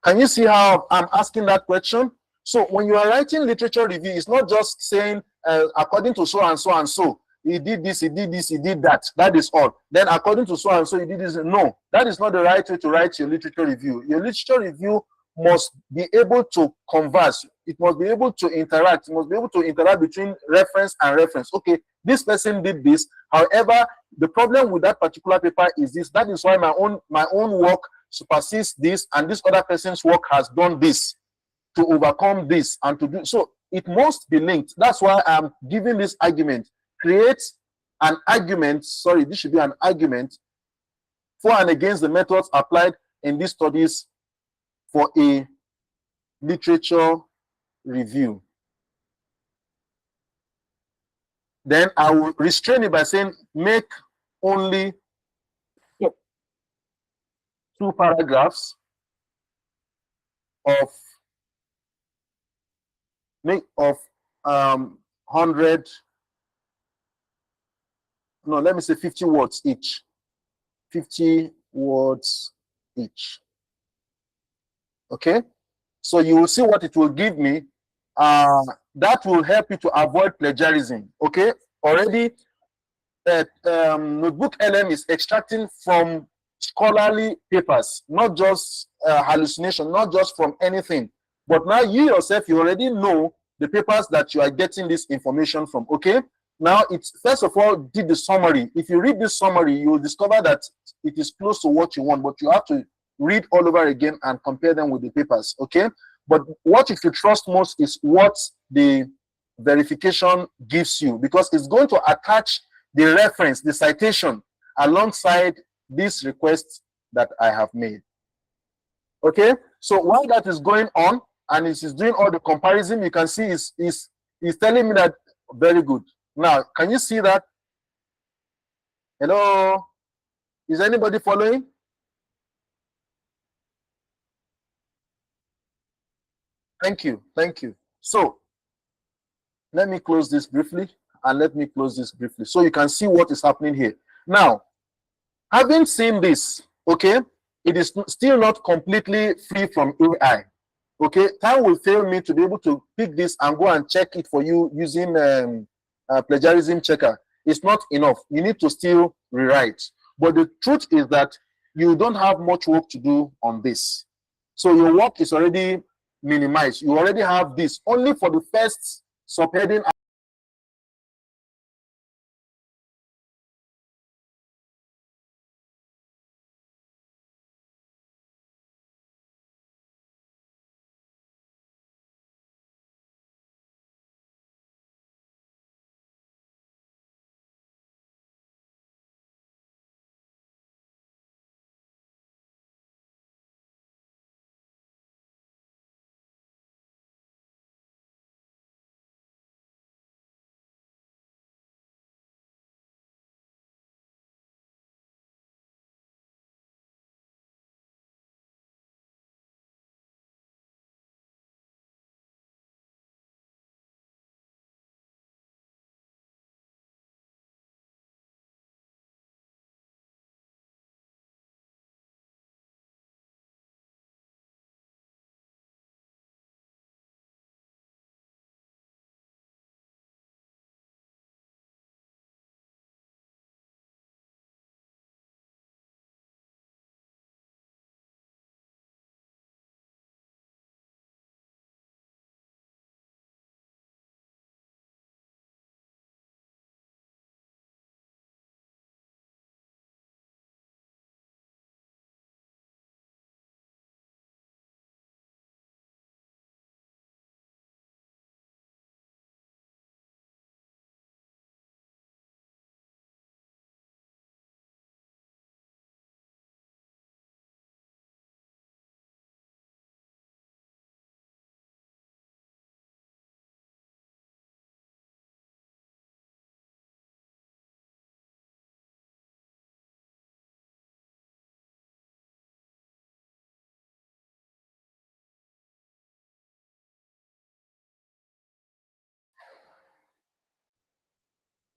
Speaker 1: Can you see how I'm asking that question? So when you are writing literature review, it's not just saying according to so and so and so, he did this, he did this, he did that. That is all. Then according to so and so, he did this. No, that is not the right way to write your literature review. Your literature review must be able to converse. It must be able to interact. It must be able to interact between reference and reference. Okay, this person did this. However, the problem with that particular paper is this. That is why my own work supersedes this, and this other person's work has done this to overcome this and to do so. It must be linked. That's why I'm giving this argument. Create an argument. Sorry, this should be an argument for and against the methods applied in these studies for a literature review. Then I will restrain it by saying make only 2 paragraphs of 100, no, let me say 50 words each. 50 words each. Okay, so you will see what it will give me. That will help you to avoid plagiarism. Okay, already Notebook LM is extracting from scholarly papers, not just hallucination, not just from anything. But now you yourself, you already know the papers that you are getting this information from. Okay, now it's first of all did the summary. If you read this summary, you will discover that it is close to what you want, but you have to read all over again and compare them with the papers, okay? But what you should trust most is what the verification gives you, because it's going to attach the reference, the citation, alongside this request that I have made. Okay, so while that is going on and it is doing all the comparison, you can see is telling me that very good. Now, can you see that? Hello, is anybody following? Thank you, thank you. So let me close this briefly, and let me close this briefly so you can see what is happening here. Now, having seen this, okay, it is still not completely free from AI. Okay, time will fail me to be able to pick this and go and check it for you using plagiarism checker. It's not enough. You need to still rewrite. But the truth is that you don't have much work to do on this. So your work is already minimized. You already have this only for the first subheading.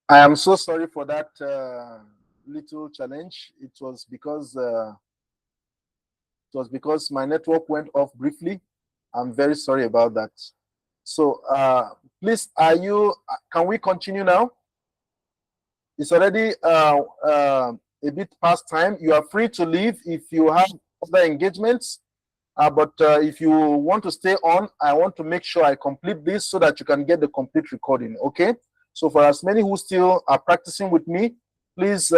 Speaker 1: I am so sorry for that little challenge. It was because my network went off briefly. I'm very sorry about that. So please, can we continue now? It's already a bit past time. You are free to leave if you have other engagements. But if you want to stay on, I want to make sure I complete this so that you can get the complete recording, okay? So for as many who still are practicing with me, please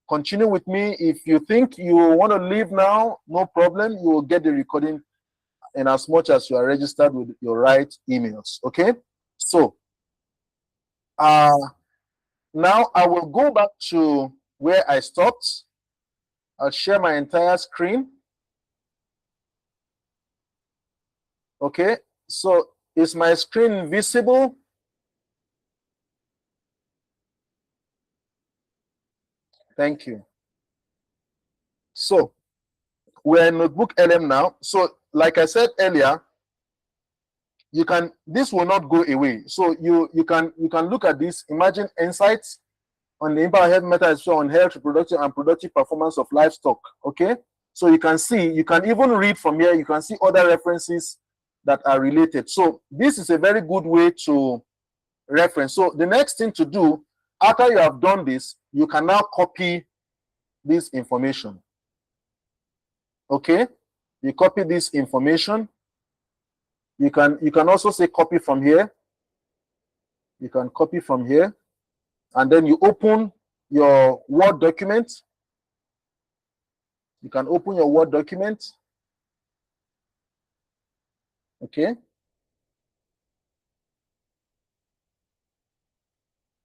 Speaker 1: continue with me. If you think you want to leave now, no problem. You will get the recording in as much as you are registered with your right emails, okay? So now I will go back to where I stopped. I'll share my entire screen. Okay, so is my screen visible? Thank you. So we're in Notebook LM now. So like I said earlier, this will not go away. So you can look at this. Imagine insights on the impact of heavy metals on health, reproductive, and productive performance of livestock. Okay, so you can see, you can even read from here. You can see other references that are related. So this is a very good way to reference. So the next thing to do after you have done this, you can now copy this information. Okay, you copy this information. You can also say copy from here. You can copy from here, and then you open your Word document. You can open your Word document. Okay.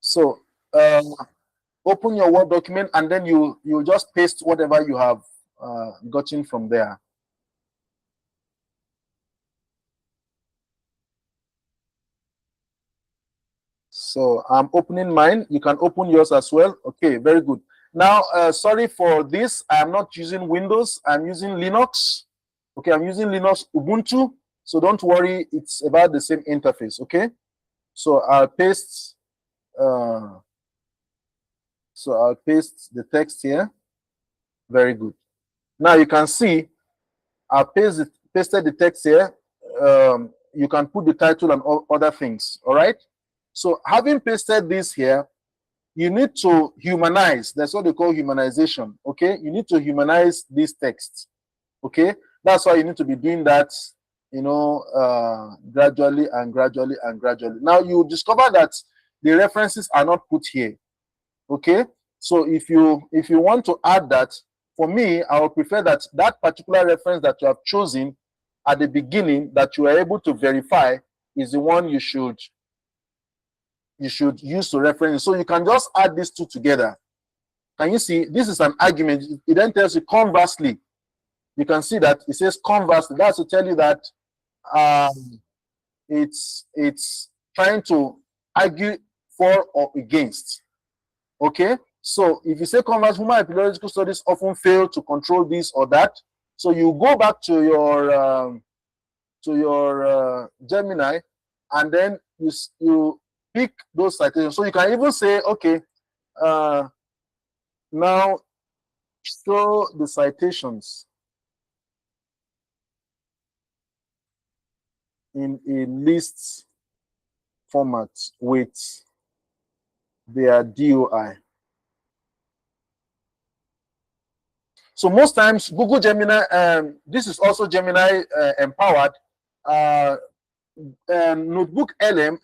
Speaker 1: So open your Word document, and then you just paste whatever you have gotten from there. So I'm opening mine. You can open yours as well. Okay, very good. Now, sorry for this. I'm not using Windows. I'm using Linux. Okay, I'm using Linux Ubuntu. So don't worry. It's about the same interface. Okay. So I'll paste. So I'll paste the text here. Very good. Now you can see I pasted the text here. You can put the title and other things. All right. So having pasted this here, you need to humanize. That's what they call humanization. Okay. You need to humanize this text. Okay. That's why you need to be doing that, you know, gradually and gradually and gradually. Now you discover that the references are not put here. Okay. So if you want to add that, for me, I would prefer that that particular reference that you have chosen at the beginning that you are able to verify is the one you should use to reference. So you can just add these two together. Can you see? This is an argument. It then tells you conversely. You can see that it says conversely. That's to tell you that it's trying to argue for or against. Okay. So if you say converse, human epidemiological studies often fail to control this or that. So you go back to your Gemini, and then you pick those citations. So you can even say, okay, now show the citations in a list format with their DOI. So most times Google Gemini, this is also Gemini empowered. Notebook LM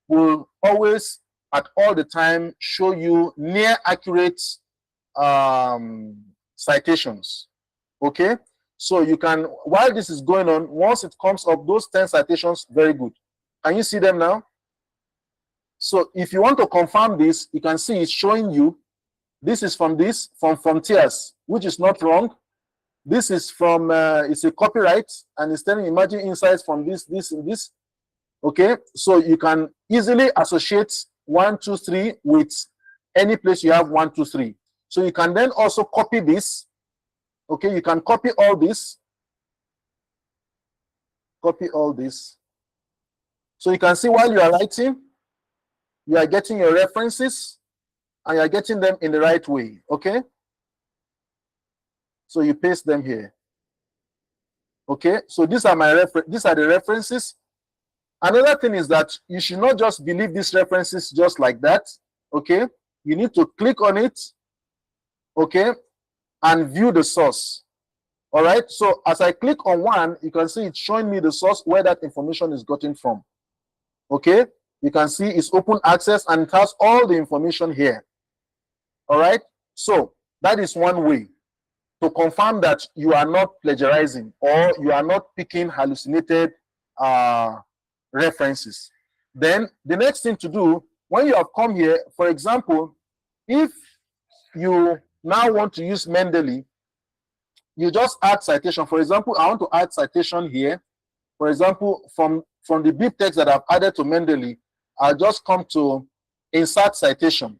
Speaker 1: will always at all the time show you near accurate citations. Okay, so you can, while this is going on, once it comes up, those 10 citations, very good. Can you see them now? So if you want to confirm this, you can see it's showing you this is from Frontiers, which is not wrong. This is from it's a copyright, and it's telling emerging insights from this and this. Okay, so you can easily associate 1, 2, 3 with any place you have 1, 2, 3. So you can then also copy this. Okay, you can copy all this. Copy all this. So you can see while you are writing, you are getting your references, and you are getting them in the right way. Okay. So you paste them here. Okay. So these are the references. Another thing is that you should not just believe these references just like that. Okay. You need to click on it. Okay. And view the source. All right. So as I click on one, you can see it's showing me the source where that information is gotten from. Okay. You can see it's open access and it has all the information here. All right. So that is one way to confirm that you are not plagiarizing or you are not picking hallucinated references. Then the next thing to do, when you have come here, for example, if you now want to use Mendeley, you just add citation. For example, I want to add citation here. For example, from the bib text that I've added to Mendeley, I'll just come to insert citation.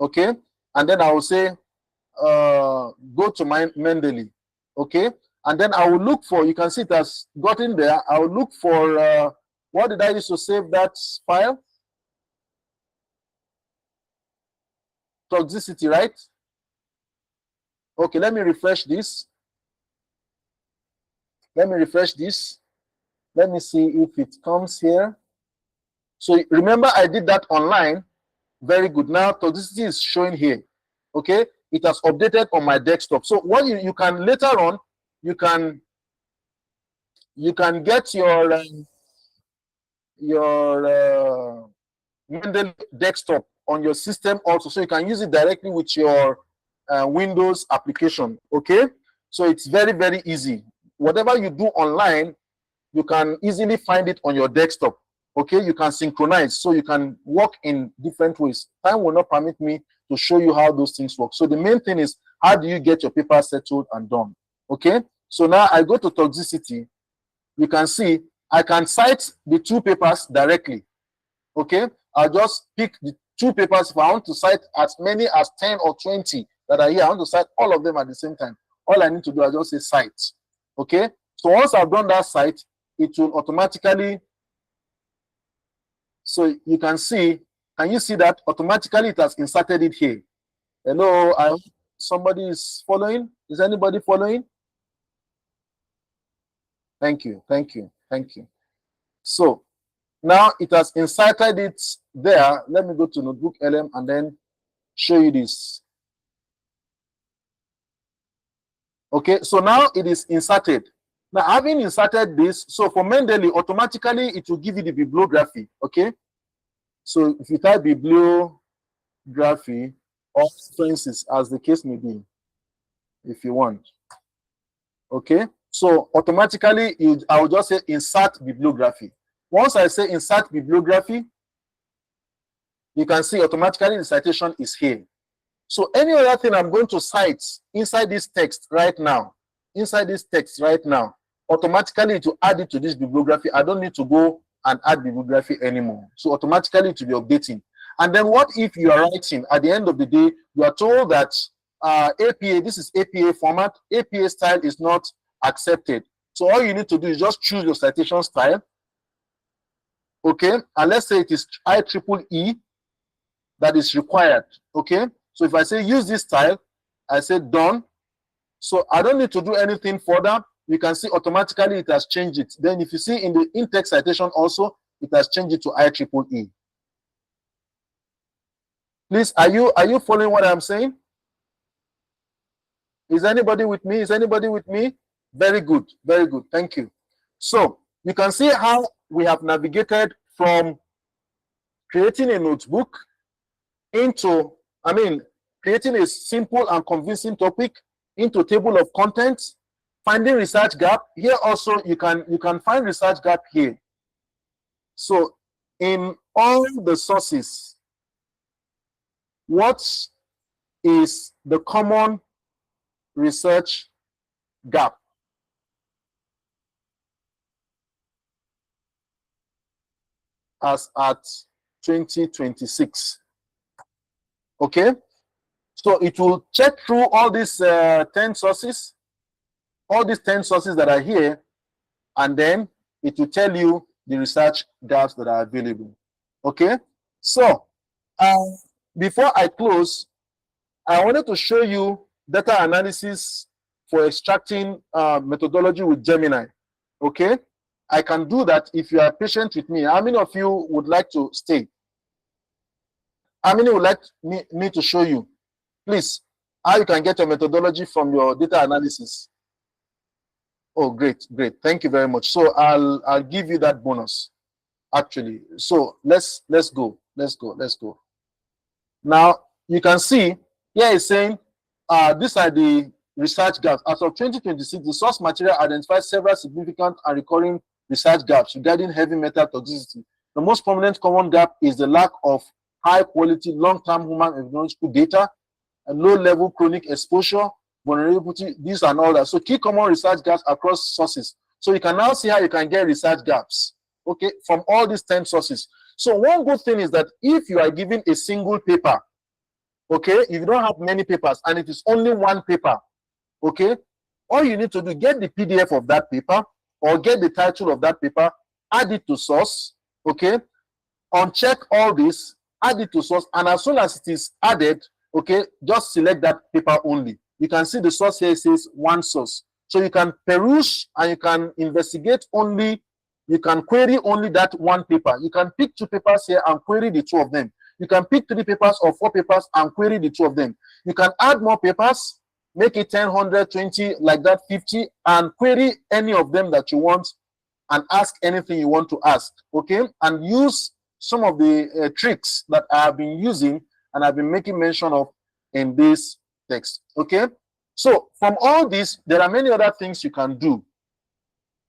Speaker 1: Okay, and then I will say go to my Mendeley. Okay, and then I will look for, you can see it has gotten there. I will look for what did I use to save that file? Toxicity, right? Okay, let me refresh this. Let me refresh this. Let me see if it comes here. So remember, I did that online. Very good. Now toxicity is showing here. Okay, it has updated on my desktop. So what you can later on, you can get your Mendeley desktop on your system also, so you can use it directly with your Windows application. Okay, so it's very, very easy. Whatever you do online, you can easily find it on your desktop. Okay, you can synchronize, so you can work in different ways. Time will not permit me to show you how those things work. So the main thing is, how do you get your paper settled and done? Okay, so now I go to toxicity. You can see I can cite the two papers directly. Okay, I'll just pick the two papers. If I want to cite as many as 10 or 20 that are here, I want to cite all of them at the same time. All I need to do, I just say cite. Okay, so once I've done that cite, it will automatically, so you can see, can you see that automatically it has inserted it here? Hello, somebody is following. Is anybody following? Thank you, thank you, thank you. So now it has inserted it there. Let me go to Notebook LM and then show you this. Okay, so now it is inserted. Now, having inserted this, so for Mendeley, automatically it will give you the bibliography. Okay, so if you type bibliography, or for instance, as the case may be, if you want. Okay, so automatically I will just say insert bibliography. Once I say insert bibliography, you can see automatically the citation is here. So any other thing I'm going to cite inside this text right now, automatically it will add it to this bibliography. I don't need to go and add bibliography anymore. So automatically it will be updating. And then what if you are writing, at the end of the day, you are told that APA, this is APA format, APA style is not accepted. So all you need to do is just choose your citation style. Okay, and let's say it is IEEE that is required. Okay, so if I say use this style, I say done. So I don't need to do anything further. You can see automatically it has changed it. Then if you see in the in-text citation also, it has changed it to IEEE. Please, are you following what I'm saying? Is anybody with me? Is anybody with me? Very good, very good. Thank you. So you can see how we have navigated from creating a notebook into, creating a simple and convincing topic into table of contents, finding research gap. Here also you can find research gap here. So in all the sources, what is the common research gap? As at 2026. Okay, so it will check through all these 10 sources, all these 10 sources that are here, and then it will tell you the research gaps that are available. Okay, so before I close, I wanted to show you data analysis for extracting methodology with Gemini. Okay, I can do that if you are patient with me. How many of you would like to stay? How many would like me to show you? Please, how you can get your methodology from your data analysis. Oh, great, great. Thank you very much. So I'll give you that bonus, actually. So let's go. Let's go. Now you can see here it's saying these are the research gaps. As of 2026, the source material identifies several significant and recurring research gaps regarding heavy metal toxicity. The most prominent common gap is the lack of high quality long-term human epidemiological data and low-level chronic exposure, vulnerability, this and all that. So key common research gaps across sources. So you can now see how you can get research gaps, okay, from all these 10 sources. So one good thing is that if you are given a single paper, okay, if you don't have many papers and it is only one paper, okay, all you need to do, get the PDF of that paper or get the title of that paper, add it to source, okay, uncheck all this, add it to source, and as soon as it is added, okay, just select that paper only. You can see the source here says one source. So you can peruse and you can investigate only, you can query only that one paper. You can pick two papers here and query the two of them. You can pick 3 papers or 4 papers and query the 2 of them. You can add more papers, make it 10, 100, 20, like that, 50, and query any of them that you want and ask anything you want to ask, okay? And use some of the tricks that I have been using and I've been making mention of in this text. Okay, so from all this, there are many other things you can do.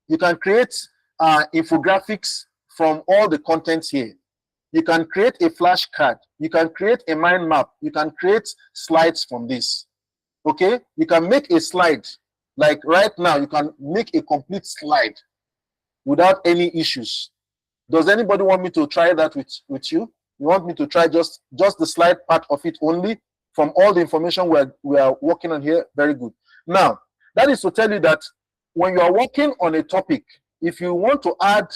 Speaker 1: You can create infographics from all the contents here. You can create a flashcard. You can create a mind map. You can create slides from this. Okay, you can make a slide. Like right now, you can make a complete slide without any issues. Does anybody want me to try that with you? You want me to try just the slide part of it only from all the information we are working on here? Very good. Now, that is to tell you that when you are working on a topic, if you want to add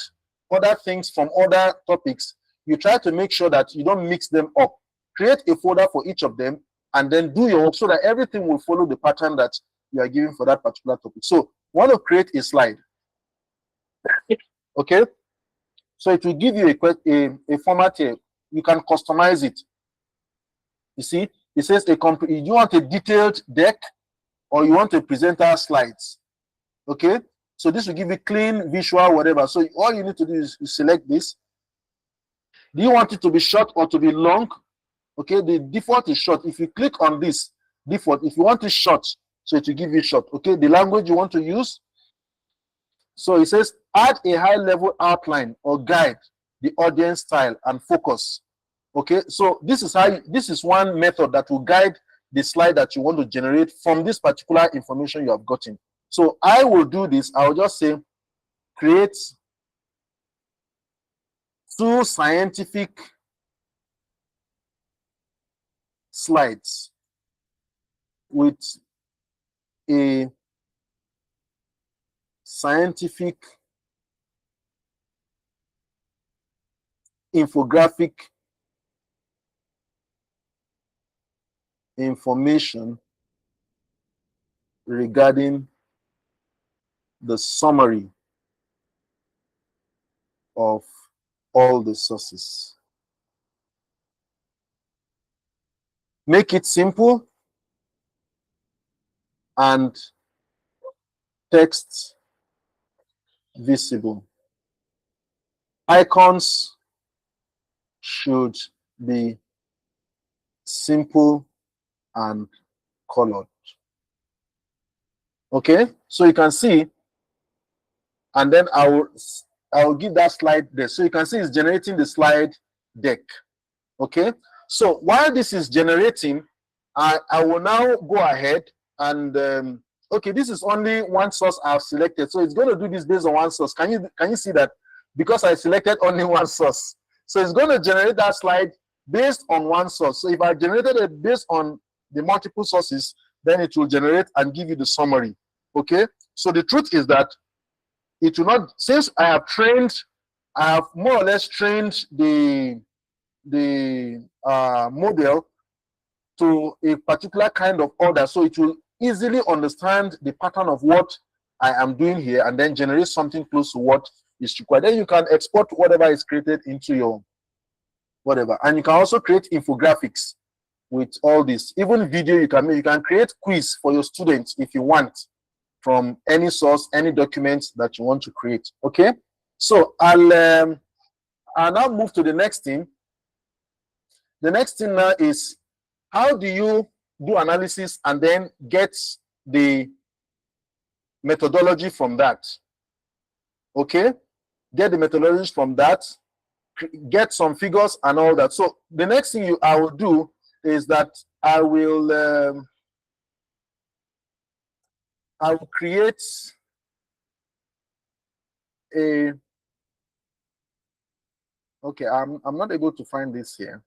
Speaker 1: other things from other topics, you try to make sure that you don't mix them up. Create a folder for each of them and then do your work so that everything will follow the pattern that you are giving for that particular topic. So, want to create a slide. Okay, so it will give you a format here. You can customize it. You see, it says you want a detailed deck or you want a presenter slides. Okay, so this will give you clean visual, whatever. So all you need to do is you select this. Do you want it to be short or to be long? Okay, the default is short. If you click on this default, if you want it short, so it will give you short. Okay, the language you want to use. So it says add a high level outline or guide the audience style and focus. Okay, so this is one method that will guide the slide that you want to generate from this particular information you have gotten. So I will do this. I will just say create 2 scientific slides with a scientific infographic information regarding the summary of all the sources. Make it simple and text visible. Icons should be simple and colored. Okay, so you can see, and then I will give that slide there. So you can see it's generating the slide deck. Okay, so while this is generating, I will now go ahead and okay, this is only one source I've selected, so it's going to do this based on one source. Can you see that? Because I selected only one source, so it's going to generate that slide based on one source. So if I generated it based on the multiple sources, then it will generate and give you the summary. Okay, so the truth is that it will not, since I have more or less trained the model to a particular kind of order, so it will easily understand the pattern of what I am doing here and then generate something close to what is required. Then you can export whatever is created into your whatever, and you can also create infographics with all this. Even video you can make. You can create quiz for your students if you want, from any source, any document that you want to create. Okay, so I'll now move to the next thing. The next thing now is, how do you do analysis and then get the methodology from that? Okay, get the methodology from that, get some figures and all that. So the next thing I will do is that I will create a, okay, I'm not able to find this here.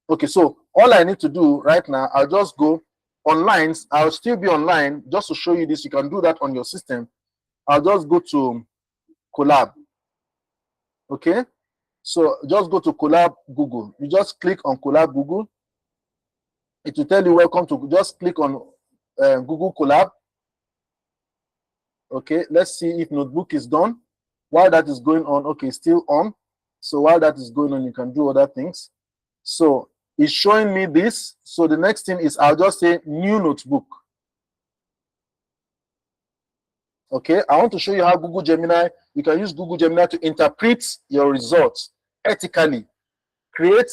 Speaker 1: Okay, so all I need to do right now, I'll just go online. I'll still be online just to show you this. You can do that on your system. I'll just go to Collab. Okay, so just go to Collab Google. You just click on Collab Google. It will tell you welcome to, just click on Google Collab. Okay, let's see if notebook is done. While that is going on, okay, still on. So while that is going on, you can do other things. So it's showing me this. So the next thing is, I'll just say new notebook. Okay, I want to show you how Google Gemini, you can use Google Gemini to interpret your results ethically, create,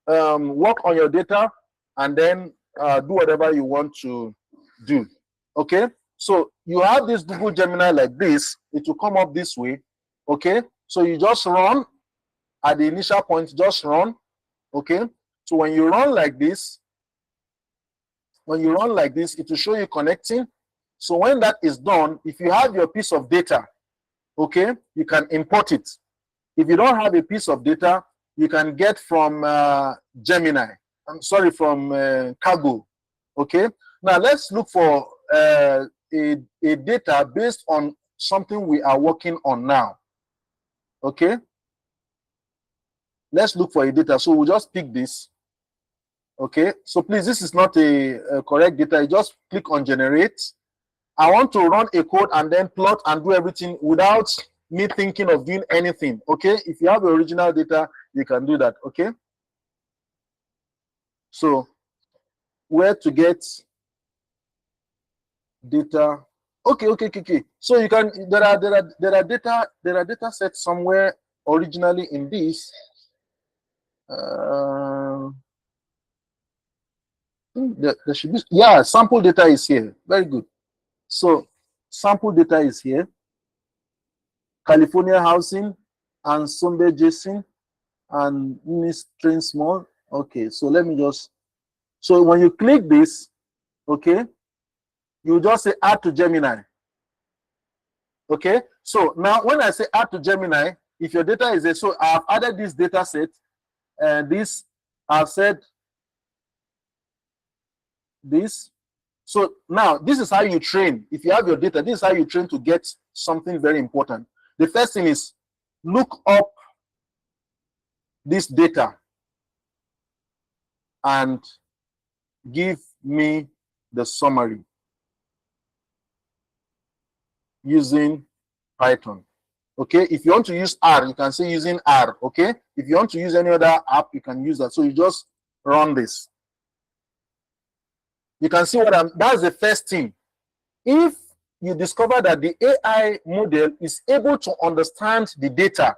Speaker 1: work on your data, and then do whatever you want to do. Okay, so you have this Google Gemini like this. It will come up this way. Okay, so you just run at the initial point, just run. Okay, so when you run like this, it will show you connecting. So when that is done, if you have your piece of data, okay, you can import it. If you don't have a piece of data, you can get from Gemini. I'm sorry, from Cargo. Okay, now let's look for a data based on something we are working on now. Okay, let's look for a data. So we'll just pick this. Okay, so please, this is not a correct data. You just click on generate. I want to run a code and then plot and do everything without me thinking of doing anything. Okay, if you have the original data, you can do that. Okay, so where to get data? Okay. So you can, there are data sets somewhere originally in this. There should be, yeah, sample data is here. Very good. So sample data is here. California housing and Sombe Jason and Miss Train Small. Okay, so let me just, so when you click this, okay, you just say add to Gemini. Okay, so now when I say add to Gemini, if your data is there, so I've added this data set, and this I've said this. So now this is how you train. If you have your data, this is how you train to get something very important. The first thing is look up this data and give me the summary using Python. Okay, if you want to use R, you can say using R. Okay, if you want to use any other app, you can use that. So you just run this. You can see what that's the first thing. If you discover that the AI model is able to understand the data,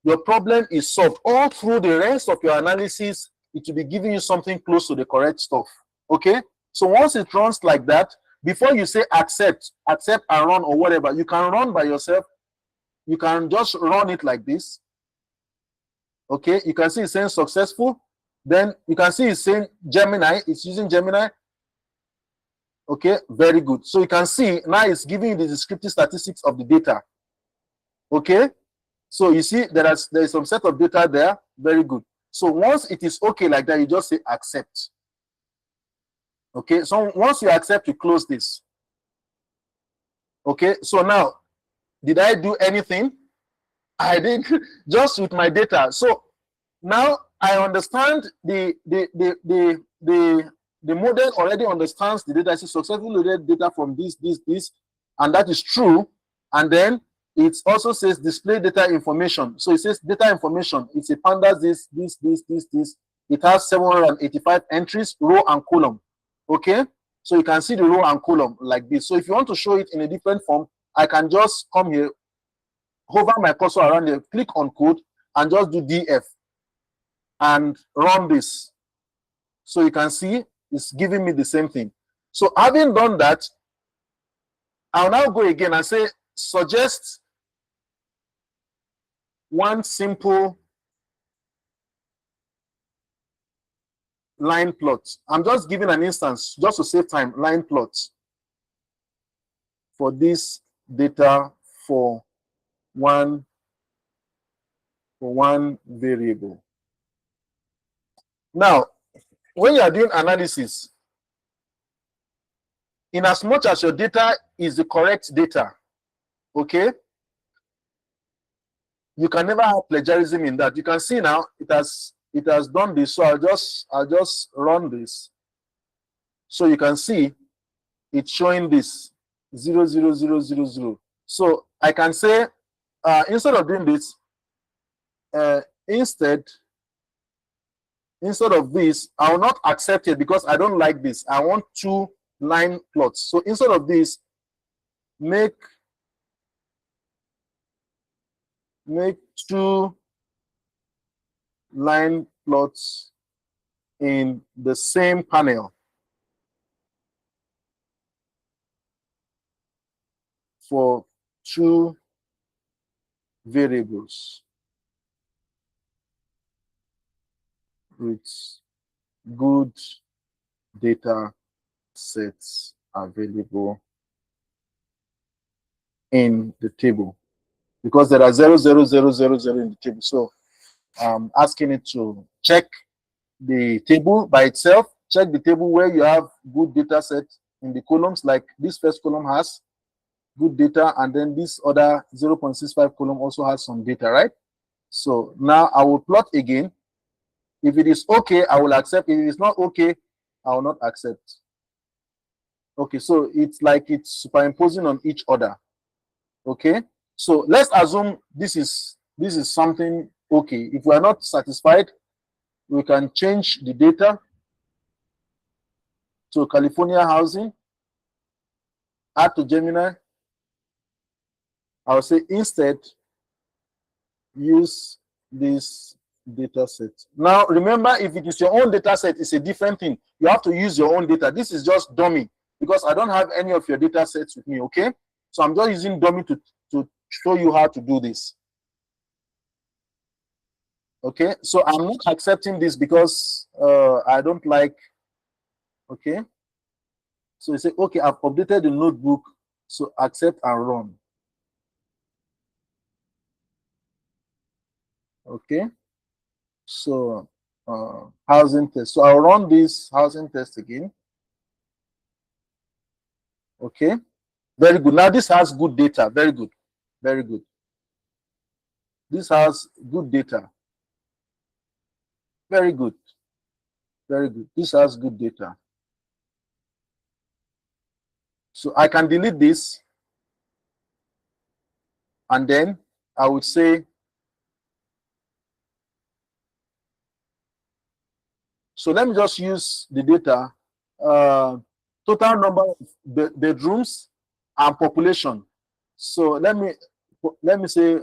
Speaker 1: your problem is solved. All through the rest of your analysis, it will be giving you something close to the correct stuff. Okay, so once it runs like that, before you say accept and run or whatever, you can run by yourself. You can just run it like this. Okay, you can see it's saying successful. Then you can see it's saying Gemini, it's using Gemini. Okay, very good. So you can see now it's giving you the descriptive statistics of the data. Okay, so you see there is some set of data there. Very good. So once it is okay like that, you just say accept. Okay, so once you accept, you close this. Okay, so now did I do anything? I did just with my data. So now I understand the model already understands the data. It's successfully loaded data from this, and that is true. And then it also says display data information. So it says data information. It's a pandas this. It has 785 entries, row and column. Okay, so you can see the row and column like this. So if you want to show it in a different form, I can just come here, hover my cursor around there, click on code, and just do df and run this. So you can see it's giving me the same thing. So having done that, I'll now go again and say suggest one simple line plot. I'm just giving an instance just to save time. Line plot for this data for one variable. Now, when you are doing analysis, in as much as your data is the correct data, okay, you can never have plagiarism in that. You can see now it has done this. So I'll just run this. So you can see it's showing this 00000. So I can say instead of doing this, instead of this, I will not accept it because I don't like this. I want 2 line plots. So instead of this, make 2 line plots in the same panel. for two variables with good data sets available in the table, because there are 0, 0, 0, 0, 0 in the table. So I'm asking it to check the table by itself, check the table where you have good data set in the columns, like this first column has good data, and then this other 0.65 column also has some data, right? So now I will plot again. If it is okay, I will accept. If it is not okay, I will not accept. Okay, so it's like it's superimposing on each other. Okay, so let's assume this is something okay. If we are not satisfied, we can change the data to California housing, add to Gemini. I'll say instead use this data set. Now remember, if it is your own data set, it's a different thing. You have to use your own data. This is just dummy because I don't have any of your data sets with me. Okay, so I'm just using dummy to show you how to do this. Okay, so I'm not accepting this because I don't like. Okay, so you say, okay, I've updated the notebook, so accept and run. Okay, so housing test. So I'll run this housing test again. Okay, very good. Now this has good data. Very good, very good. This has good data. Very good, very good. This has good data. So I can delete this, and then I would say, so let me just use the data, total number of bedrooms and population. So let me say,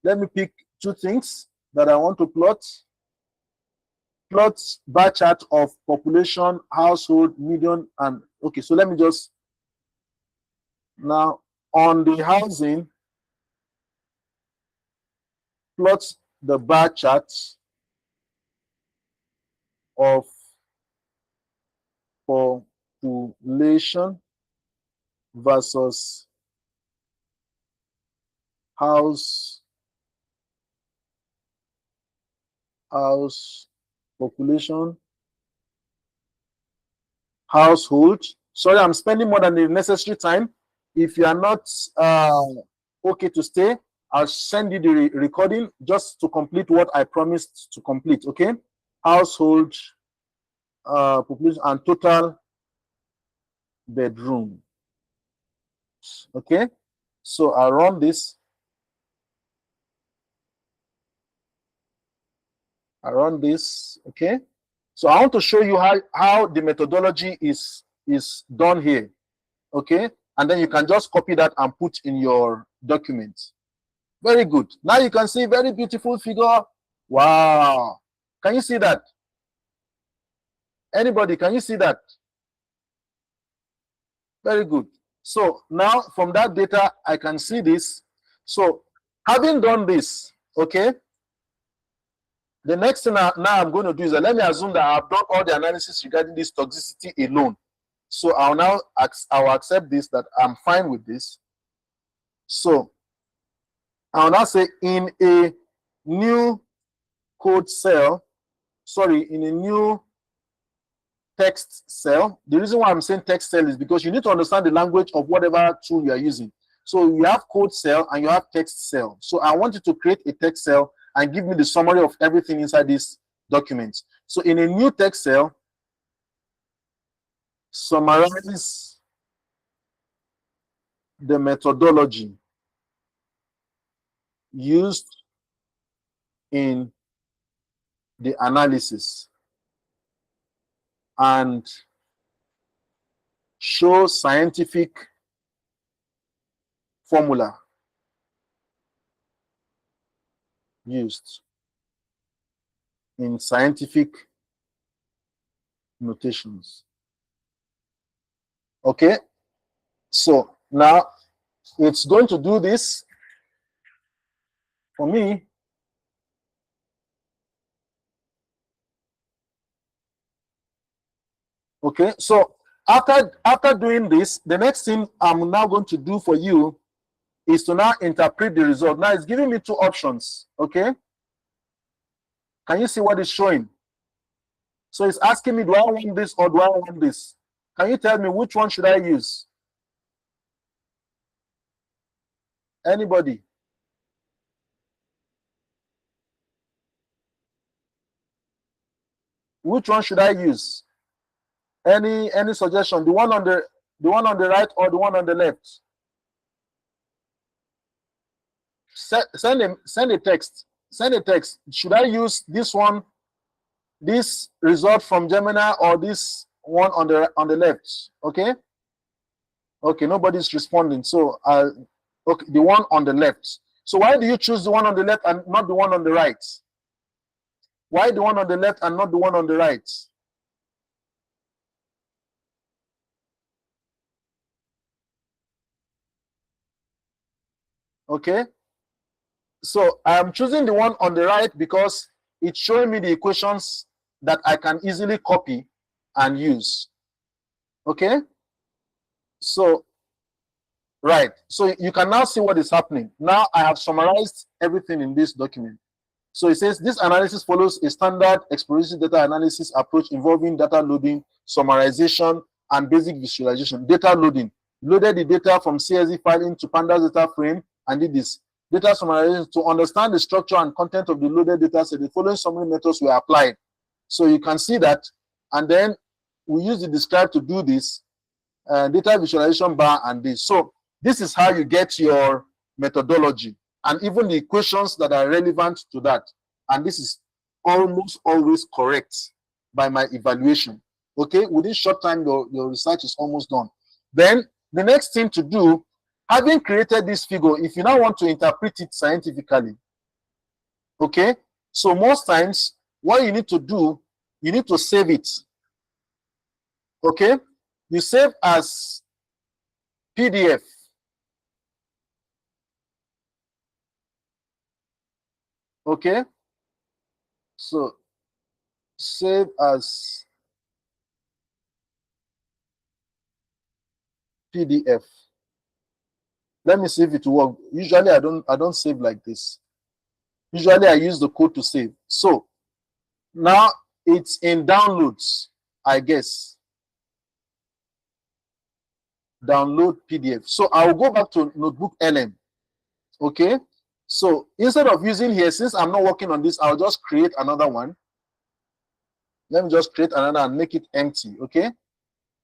Speaker 1: let me pick two things that I want to plot. Plot bar chart of population, household, median, and okay. So let me just now on the housing, plot the bar chart of population versus house population, household. Sorry, I'm spending more than the necessary time. If you are not okay to stay, I'll send you the recording just to complete what I promised to complete. Okay, household, population, and total bedroom. Okay, so I run this. Okay, so I want to show you how the methodology is done here. Okay, and then you can just copy that and put in your document. Very good. Now you can see very beautiful figure. Wow, can you see that? Anybody, can you see that? Very good. So now from that data I can see this. So having done this, okay, the next thing now I'm going to do is that let me assume that I've done all the analysis regarding this toxicity alone. So I'll accept this, that I'm fine with this. So I'll now say in a new code cell, sorry, in a new text cell. The reason why I'm saying text cell is because you need to understand the language of whatever tool you are using. So you have code cell and you have text cell. So I want you to create a text cell and give me the summary of everything inside this document. So in a new text cell, summarize the methodology used in the analysis and show scientific formula used in scientific notations. Okay, so now It's going to do this for me. Okay, so after doing this, the next thing I'm now going to do for you is to now interpret the result. Now it's giving me two options. Okay, can you see what it's showing? So it's asking me, do I want this or do I want this? Can you tell me which one should I use? Anybody? Which one should I use? Any suggestion? The one on the right or the one on the left? Send a text. Send a text. Should I use this one, this result from Gemini, or this one on the left? Okay. Okay, nobody's responding. So okay, the one on the left. So why do you choose the one on the left and not the one on the right? Why the one on the left and not the one on the right? Okay. So I'm choosing the one on the right because it's showing me the equations that I can easily copy and use. Okay. So, right. So you can now see what is happening. Now I have summarized everything in this document. So it says this analysis follows a standard exploratory data analysis approach involving data loading, summarization, and basic visualization. Data loading. Loaded the data from CSV file into Pandas data frame and did this. Data summarization. To understand the structure and content of the loaded data set, the following summary methods were applied. So you can see that. And then we use the describe to do this. Data visualization bar and this. So this is how you get your methodology and even the equations that are relevant to that. And this is almost always correct by my evaluation. Okay, within short time, your research is almost done. Then the next thing to do, having created this figure, if you now want to interpret it scientifically, okay, so most times what you need to do, you need to save it. Okay, you save as PDF. Okay, so save as PDF. Let me see if it will work. Usually I don't save like this. Usually I use the code to save. So now it's in downloads, I guess. Download PDF. So I'll go back to Notebook LM. Okay. So instead of using here, since I'm not working on this, I'll just create another one. Let me just create another and make it empty. Okay.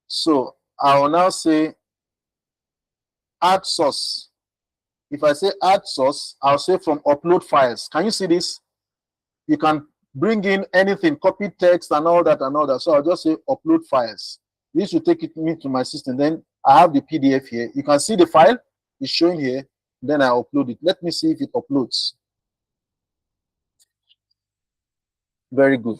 Speaker 1: So I'll now say add source. If I say add source, I'll say from upload files. Can you see this? You can bring in anything, copy text and all that and all that. So I'll just say upload files. This will take me to my system. Then I have the PDF here. You can see the file is showing here. Then I upload it. Let me see if it uploads. Very good.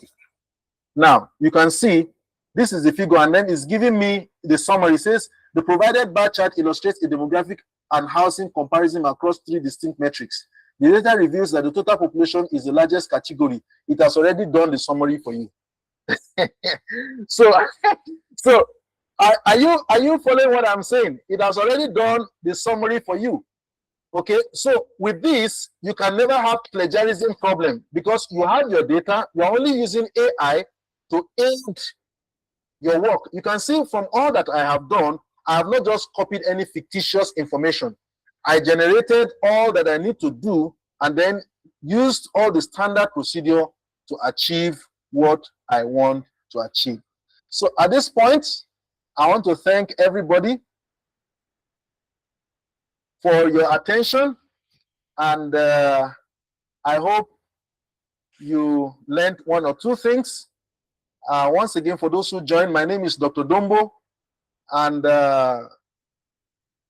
Speaker 1: Now you can see this is the figure, and then it's giving me the summary. It says the provided bar chart illustrates a demographic and housing comparison across 3 distinct metrics. The data reveals that the total population is the largest category. It has already done the summary for you. so are you following what I'm saying? It has already done the summary for you. Okay, so with this, you can never have plagiarism problem because you have your data. You're only using AI to aid your work. You can see from all that I have done, I have not just copied any fictitious information. I generated all that I need to do and then used all the standard procedure to achieve what I want to achieve. So at this point, I want to thank everybody for your attention, and I hope you learned 1 or 2 things. Once again, for those who joined, my name is Dr. Dombo, and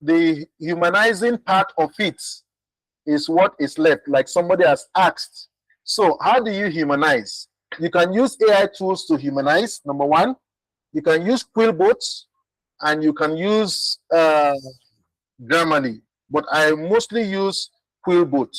Speaker 1: the humanizing part of it is what is left, like somebody has asked. So how do you humanize? You can use AI tools to humanize, number 1. You can use Quillbots, and you can use Grammarly. but I mostly use Quillbot.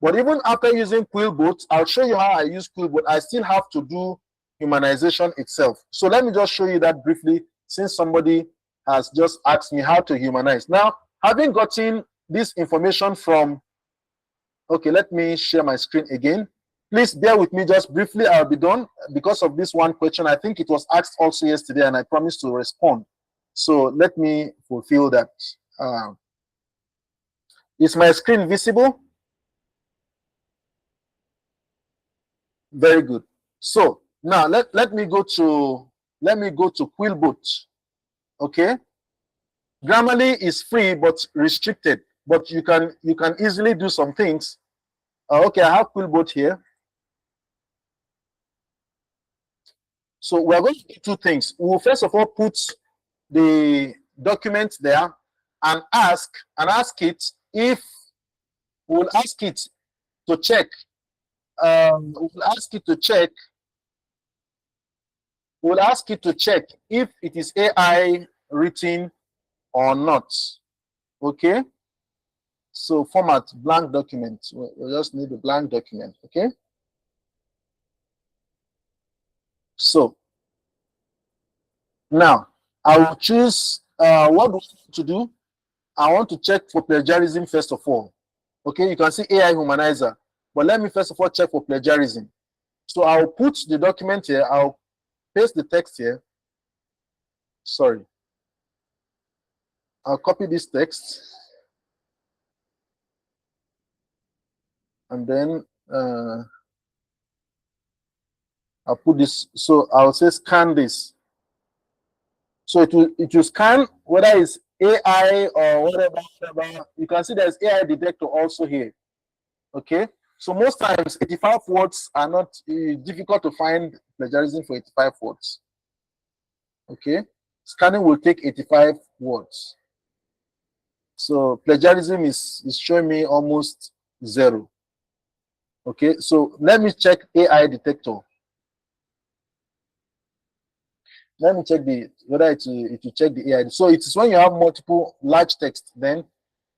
Speaker 1: But even after using Quillbot, I'll show you how I use Quillbot. I still have to do humanization itself. So let me just show you that briefly, since somebody has just asked me how to humanize. Now, having gotten this information from, okay, let me share my screen again. Please bear with me just briefly. I'll be done because of this one question. I think it was asked also yesterday, and I promised to respond. So let me fulfill that. Is my screen visible? Very good. So now let me go to Quillbot. Okay. Grammarly is free but restricted, but you can easily do some things. Okay, I have Quillbot here. So we're going to do two things. We'll first of all put the document there and ask it if we'll ask it to check. We'll ask it to check. We'll ask it to check if it is AI written or not. Okay. So format blank document. We just need a blank document. Okay. So now I will choose what do I want to do. I want to check for plagiarism first of all. Okay, you can see AI humanizer, but let me first of all check for plagiarism. So I'll put the document here. I'll paste the text here. Sorry. I'll copy this text. And then I'll put this. So I'll say scan this. So it will scan whether it's AI or whatever. You can see there's AI detector also here. Okay. So most times 85 words are not difficult to find plagiarism for 85 words. Okay. Scanning will take 85 words. So plagiarism is showing me almost 0. Okay. So let me check AI detector. Let me check whether it will check the AI. So it is when you have multiple large text, then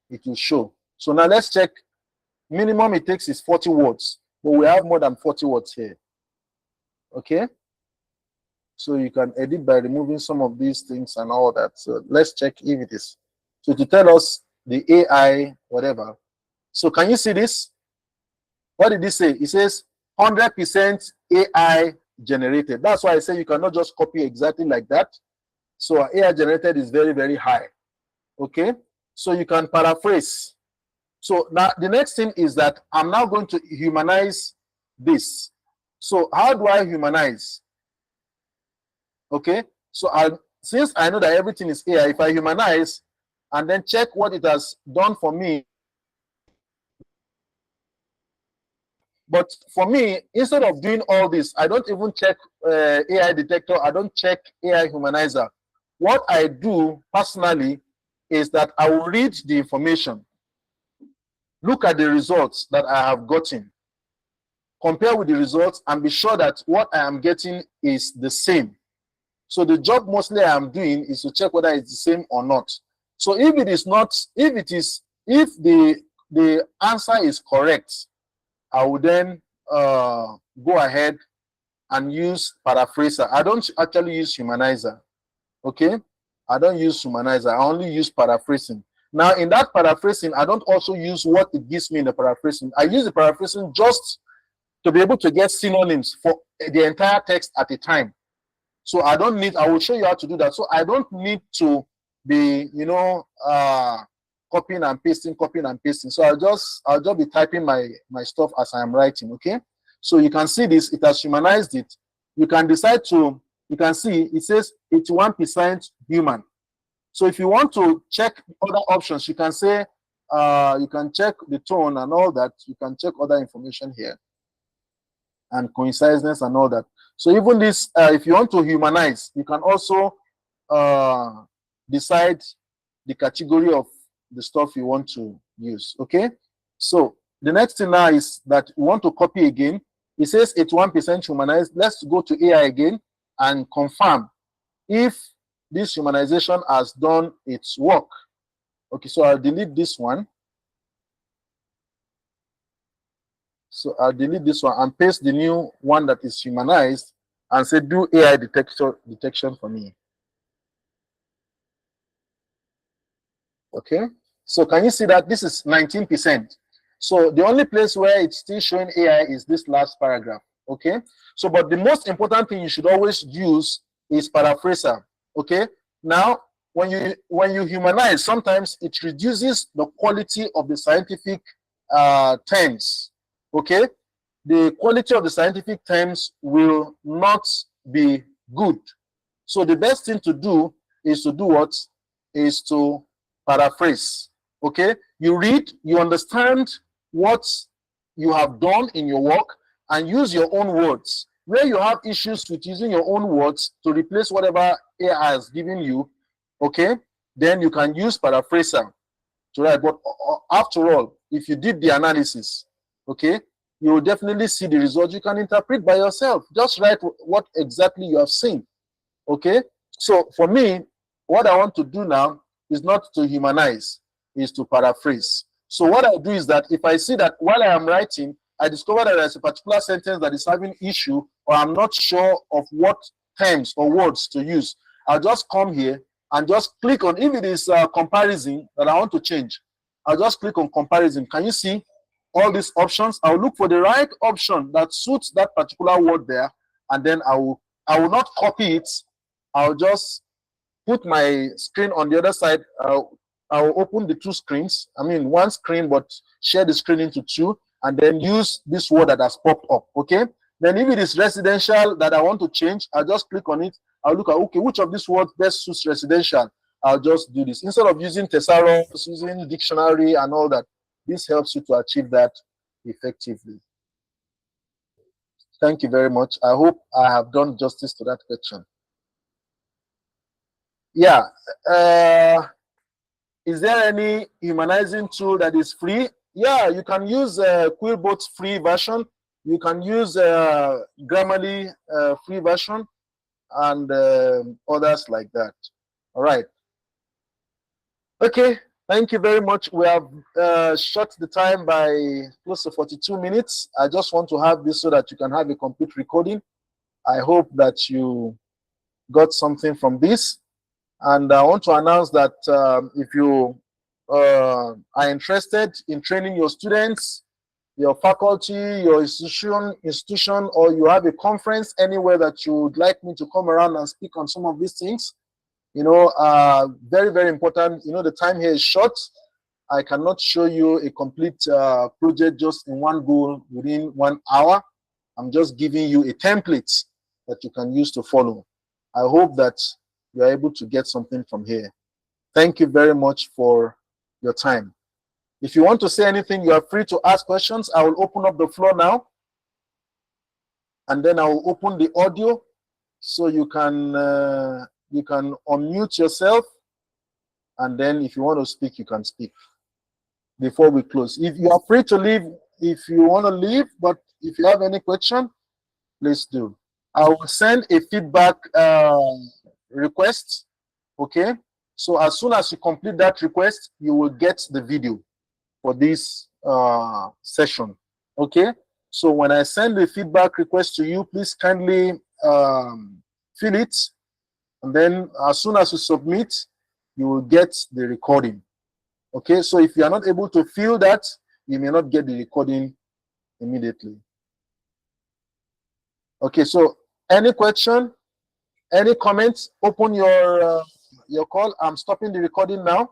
Speaker 1: it will show. So now let's check. Minimum it takes is 40 words, but we have more than 40 words here. Okay. So you can edit by removing some of these things and all that. So let's check if it is. So to tell us the AI, whatever. So can you see this? What did it say? It says 100% AI generated. That's why I say you cannot just copy exactly like that. So AI generated is very, very high. Okay. So you can paraphrase. So now the next thing is that I'm now going to humanize this. So how do I humanize? Okay. So since I know that everything is AI, if I humanize and then check what it has done for me. But for me, instead of doing all this, I don't even check AI detector. I don't check AI humanizer. What I do personally is that I will read the information, look at the results that I have gotten, compare with the results, and be sure that what I am getting is the same. So the job mostly I am doing is to check whether it's the same or not. So if it is not, if the answer is correct, I will then go ahead and use paraphraser. I don't actually use humanizer. Okay, I don't use humanizer. I only use paraphrasing. Now, in that paraphrasing, I don't also use what it gives me in the paraphrasing. I use the paraphrasing just to be able to get synonyms for the entire text at a time. So I don't need, I will show you how to do that. So I don't need to be, copying and pasting. So I'll just be typing my stuff as I am writing. Okay. So you can see this, it has humanized it. You can decide to, you can see it says 81% human. So if you want to check other options, you can say, you can check the tone and all that. You can check other information here and coincideness and all that. So even this, if you want to humanize, you can also decide the category of the stuff you want to use. Okay. So the next thing now is that we want to copy again. It says 81% humanized. Let's go to AI again and confirm if this humanization has done its work. Okay, so I'll delete this one. So I'll delete this one and paste the new one that is humanized and say do AI detection for me. Okay, so can you see that this is 19%? So the only place where it's still showing AI is this last paragraph. Okay, so but the most important thing you should always use is paraphraser. Okay, now when you humanize, sometimes it reduces the quality of the scientific terms. Okay, the quality of the scientific terms will not be good. So the best thing to do is to do what? Is to paraphrase. Okay? You read, you understand what you have done in your work and use your own words. Where you have issues with using your own words to replace whatever AI has given you, okay, then you can use paraphraser to write. But after all, if you did the analysis, okay, you will definitely see the result. You can interpret by yourself. Just write what exactly you have seen. Okay, so for me, what I want to do now is not to humanize, is to paraphrase. So what I do is that if I see that while I am writing, I discover that there's a particular sentence that is having issue, or I'm not sure of what terms or words to use, I'll just come here and just click on, if it is comparison that I want to change, I'll just click on comparison. Can you see all these options? I'll look for the right option that suits that particular word there, and then I will not copy it. I'll just put my screen on the other side. I'll open the two screens. I mean, one screen, but share the screen into two, and then use this word that has popped up. Okay. Then if it is residential that I want to change, I'll just click on it. I'll look at, okay, which of these words best suits residential? I'll just do this. Instead of using thesaurus, using dictionary and all that, this helps you to achieve that effectively. Thank you very much. I hope I have done justice to that question. Yeah. Is there any humanizing tool that is free? Yeah, you can use Quillbot's free version. You can use Grammarly free version, and others like that. All right. Okay. Thank you very much. We have shot the time by close to 42 minutes. I just want to have this so that you can have a complete recording. I hope that you got something from this. And I want to announce that if you are interested in training your students, your faculty, your institution, or you have a conference anywhere that you would like me to come around and speak on some of these things, you know, very, very important. You know, the time here is short. I cannot show you a complete project just in one go within 1 hour. I'm just giving you a template that you can use to follow. I hope that you're able to get something from here. Thank you very much for your time. If you want to say anything, you are free to ask questions. I will open up the floor now, and then I will open the audio so you can unmute yourself, and then if you want to speak, you can speak before we close. If you are free to leave, if you want to leave, but if you have any question, please do. I will send a feedback request. Okay, so as soon as you complete that request, you will get the video for this session. Okay, so when I send the feedback request to you, please kindly fill it, and then as soon as you submit, you will get the recording. Okay, so if you are not able to fill that, you may not get the recording immediately. Okay, so any question, any comments? Open your call. I'm stopping the recording now.